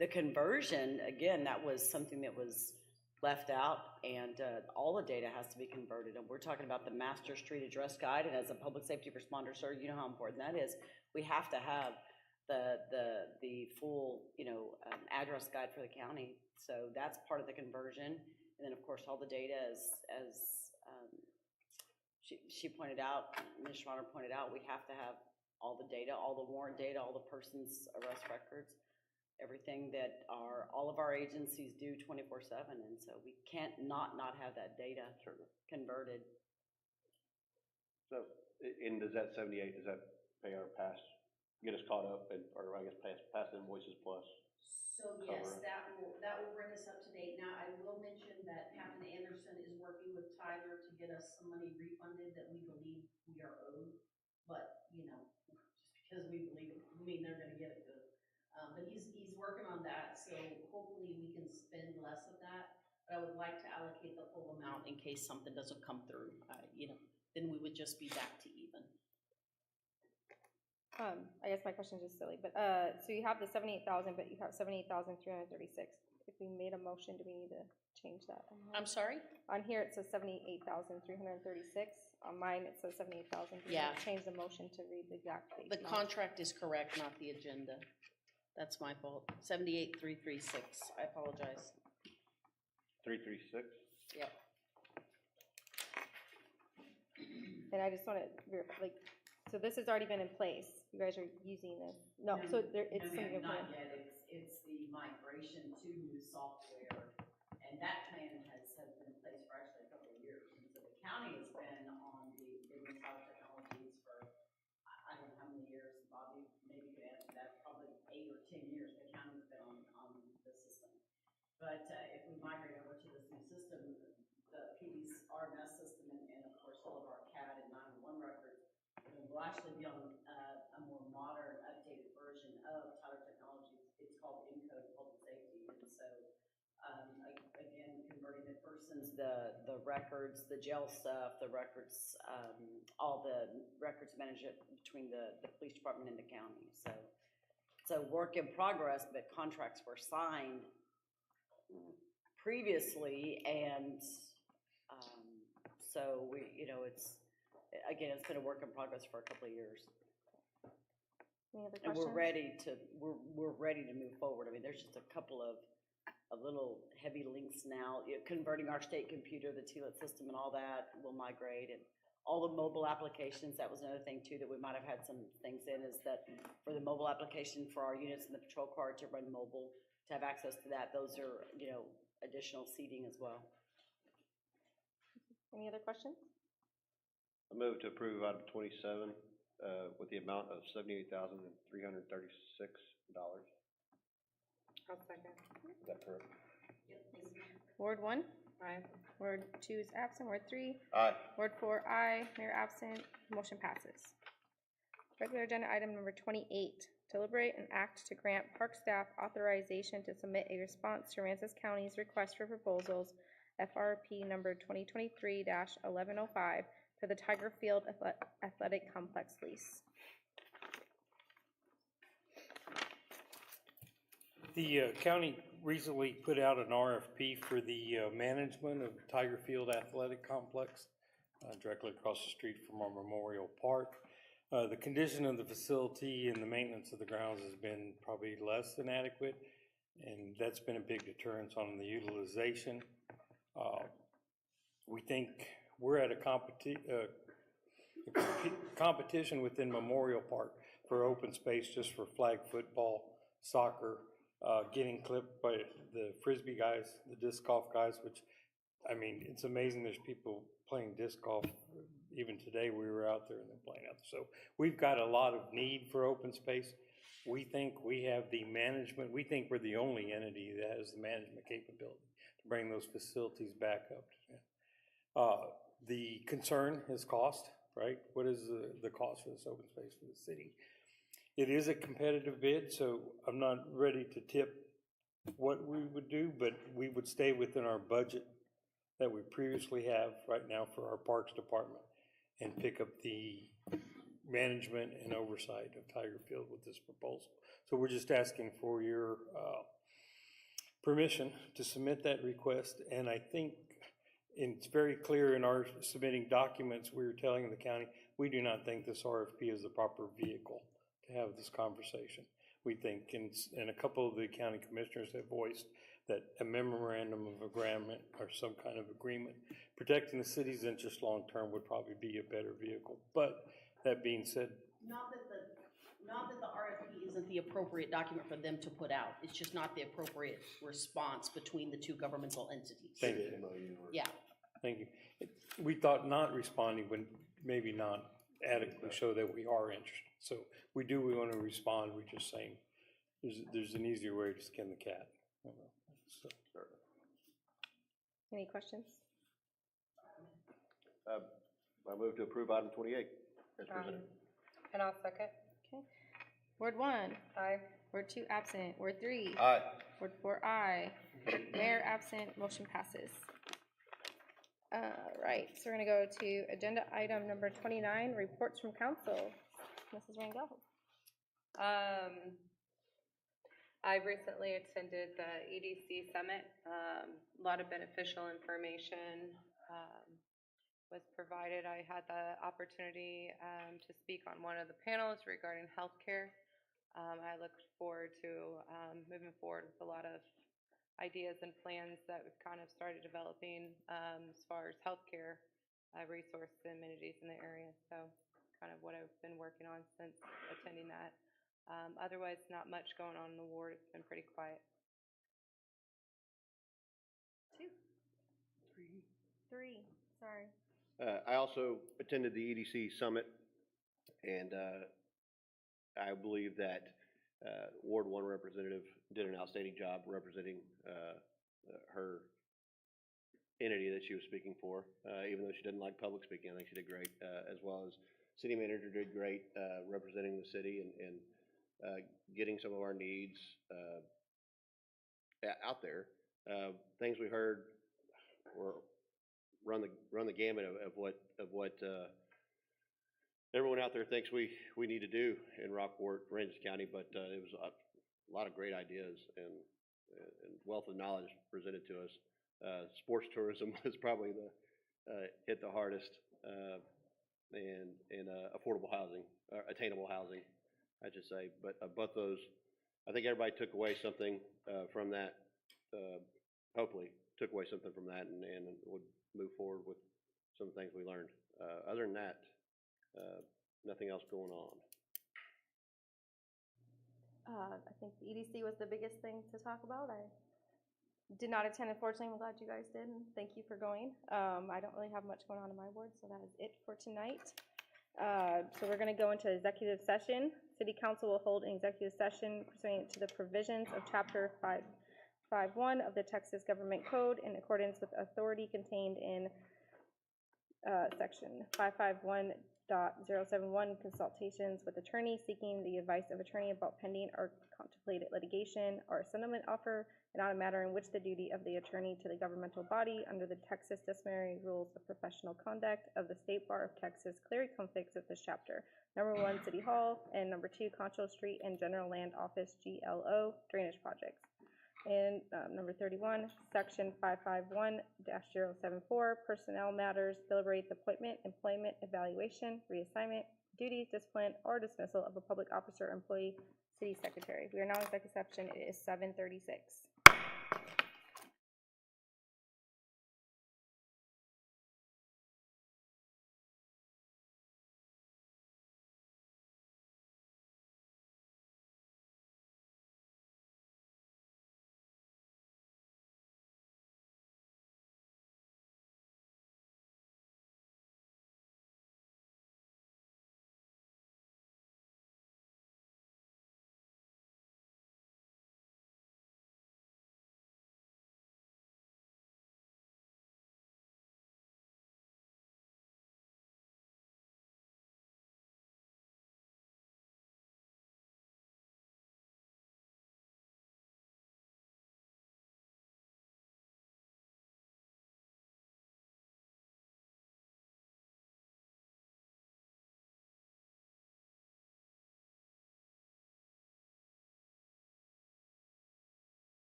Speaker 13: the conversion, again, that was something that was left out, and all the data has to be converted, and we're talking about the master street address guide, and as a public safety responder, sir, you know how important that is. We have to have the full, address guide for the county, so that's part of the conversion, and then, of course, all the data as she pointed out, Ms. Schroeder pointed out, we have to have all the data, all the warrant data, all the person's arrest records, everything that all of our agencies do 24/7, and so we can't not have that data converted.
Speaker 2: So, and does that 78, does that pay our past, get us caught up, or I guess past invoices plus?
Speaker 5: So yes, that will bring us up to date. Now, I will mention that Captain Anderson is working with Tyler to get us some money refunded that we believe we are owed, but, just because we believe it, they're gonna get it good. But he's working on that, so hopefully we can spend less of that. But I would like to allocate the full amount in case something doesn't come through, then we would just be back to even.
Speaker 1: I guess my question is just silly, but, so you have the 78,000, but you have 78,336. If we made a motion, do we need to change that?
Speaker 5: I'm sorry?
Speaker 1: On here, it says 78,336. On mine, it says 78,000.
Speaker 5: Yeah.
Speaker 1: Change the motion to read the exact date.
Speaker 5: The contract is correct, not the agenda. That's my fault. 78,336. I apologize.
Speaker 2: 336?
Speaker 5: Yep.
Speaker 1: And I just want to, so this has already been in place. You guys are using this. No, so it's something different.
Speaker 13: Not yet. It's the migration to new software And that plan has been in place for actually a couple of years. And so the county has been on the Tyler Technologies for, I don't know how many years, Bobby, maybe you could answer that, probably 8 or 10 years, the county's been on the system. But if we migrate over to this new system, the PD's RMS system and of course all of our CAD and 911 records, we'll actually be on a more modern, updated version of Tyler Technologies. It's called Encode Public Safety. And so, again, converting the persons, the records, the jail stuff, the records, all the records management between the police department and the county. So work in progress, but contracts were signed previously, and so it's been a work in progress for a couple of years.
Speaker 1: Any other
Speaker 13: And
Speaker 1: questions?
Speaker 13: we're ready to move forward. I mean, there's just a couple of little heavy links now. Converting our state computer, the TLIT system and all that will migrate, and all the mobile applications. That was another thing too that we might have had some things in, is that for the mobile application for our units in the patrol car to run mobile, to have access to that, those are, additional seating as well.
Speaker 1: Any other questions?
Speaker 2: I move to approve item 27, with the amount of $78,336.
Speaker 9: I'll second.
Speaker 2: Is that correct?
Speaker 1: Ward 1?
Speaker 9: Aye.
Speaker 1: Ward 2 is absent. Ward 3?
Speaker 2: Aye.
Speaker 1: Ward 4, aye. Mayor absent. Motion passes. Regular agenda item number 28, deliberate and act to grant park staff authorization to submit a response to Aransas County's request for proposals, FRP number 2023-1105, for the Tiger Field Athletic Complex lease.
Speaker 12: The county recently put out an RFP for the management of Tiger Field Athletic Complex, directly across the street from our Memorial Park. The condition of the facility and the maintenance of the grounds has been probably less than adequate, and that's been a big deterrence on the utilization. We think we're at a competition within Memorial Park for open space, just for flag football, soccer, getting clipped by the Frisbee guys, the disc golf guys, which, I mean, it's amazing there's people playing disc golf. Even today, we were out there and they're playing out there. So we've got a lot of need for open space. We think we have the management, we think we're the only entity that has the management capability to bring those facilities back up. The concern is cost, right? What is the cost for this open space for the city? It is a competitive bid, so I'm not ready to tip what we would do, but we would stay within our budget that we previously have right now for our Parks Department and pick up the management and oversight of Tiger Field with this proposal. So we're just asking for your permission to submit that request, and I think it's very clear in our submitting documents, we were telling the county, we do not think this RFP is the proper vehicle to have this conversation. We think, and a couple of the county commissioners have voiced that a memorandum of agreement or some kind of agreement protecting the city's interest long-term would probably be a better vehicle. But that being said,
Speaker 5: Not that the RFP isn't the appropriate document for them to put out. It's just not the appropriate response between the two governmental entities.
Speaker 12: thank you.
Speaker 5: Yeah.
Speaker 12: Thank you. We thought not responding would maybe not adequately show that we are interested. So we want to respond. We're just saying there's an easier way to skin the cat. So.
Speaker 1: Any questions?
Speaker 2: I move to approve item 28 as presented.
Speaker 9: And I'll second.
Speaker 1: Okay. Ward 1?
Speaker 9: Aye.
Speaker 1: Ward 2 absent. Ward 3?
Speaker 2: Aye.
Speaker 1: Ward 4, aye. Mayor absent. Motion passes. Right, so we're gonna go to agenda item number 29, reports from council. Mrs. Rangel.
Speaker 9: I recently attended the EDC summit. A lot of beneficial information was provided. I had the opportunity to speak on one of the panels regarding healthcare. I look forward to moving forward with a lot of ideas and plans that we've kind of started developing as far as healthcare resources and amenities in the area. So kind of what I've been working on since attending that. Otherwise, not much going on in the ward. It's been pretty quiet. 2.
Speaker 1: 3, sorry.
Speaker 2: I also attended the EDC summit, and I believe that Ward 1 representative did an outstanding job representing her entity that she was speaking for, even though she didn't like public speaking. I think she did great, as well as city manager did great representing the city and getting some of our needs out there. Things we heard were run the gamut of what everyone out there thinks we need to do in Rockport, Ranges County, but it was a lot of great ideas and wealth of knowledge presented to us. Sports tourism was probably hit the hardest, and affordable housing, or attainable housing, I should say. But both those, I think everybody took away something from that. Hopefully, took away something from that, and would move forward with some of the things we learned. Other than that, nothing else going on.
Speaker 1: I think the EDC was the biggest thing to talk about. I did not attend, unfortunately. I'm glad you guys did, and thank you for going. I don't really have much going on in my ward, so that is it for tonight. So we're going to go into executive session. City Council will hold an executive session pursuant to the provisions of Chapter 551 of the Texas Government Code in accordance with authority contained in Section 551.071, consultations with attorney seeking the advice of attorney about pending or contemplated litigation or a settlement offer, and on a matter in which the duty of the attorney to the governmental body under the Texas disciplinary rules of professional conduct of the State Bar of Texas clearly conflicts with this chapter. Number 1, City Hall, and number 2, Concho Street and General Land Office GLO drainage projects. And number 31, Section 551-074, personnel matters, deliberate the appointment, employment, evaluation, reassignment, duties, discipline, or dismissal of a public officer or employee, city secretary. We are now in executive session. It is 7:36.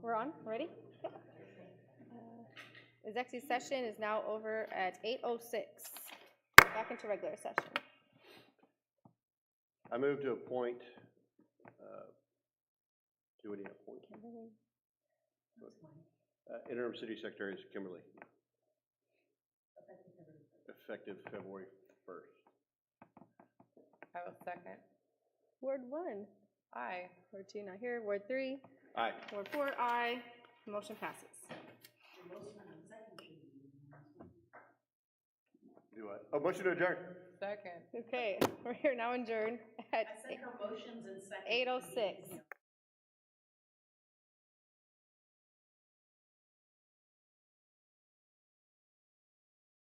Speaker 1: We're on, ready? Yep. Executive session is now over at 8:06. Back into regular session.
Speaker 2: I move to appoint, do we need to appoint? Interim city secretary is Kimberly. Effective February 1st.
Speaker 9: I will second.
Speaker 1: Ward 1.
Speaker 9: Aye.
Speaker 1: Ward 2 not here. Ward 3.
Speaker 2: Aye.
Speaker 1: Ward 4, aye. Motion passes.
Speaker 2: Do what? Oh, motion to adjourn.
Speaker 9: Second.
Speaker 1: Okay, we're here now adjourned at
Speaker 13: her motions and seconds.
Speaker 1: 8:06.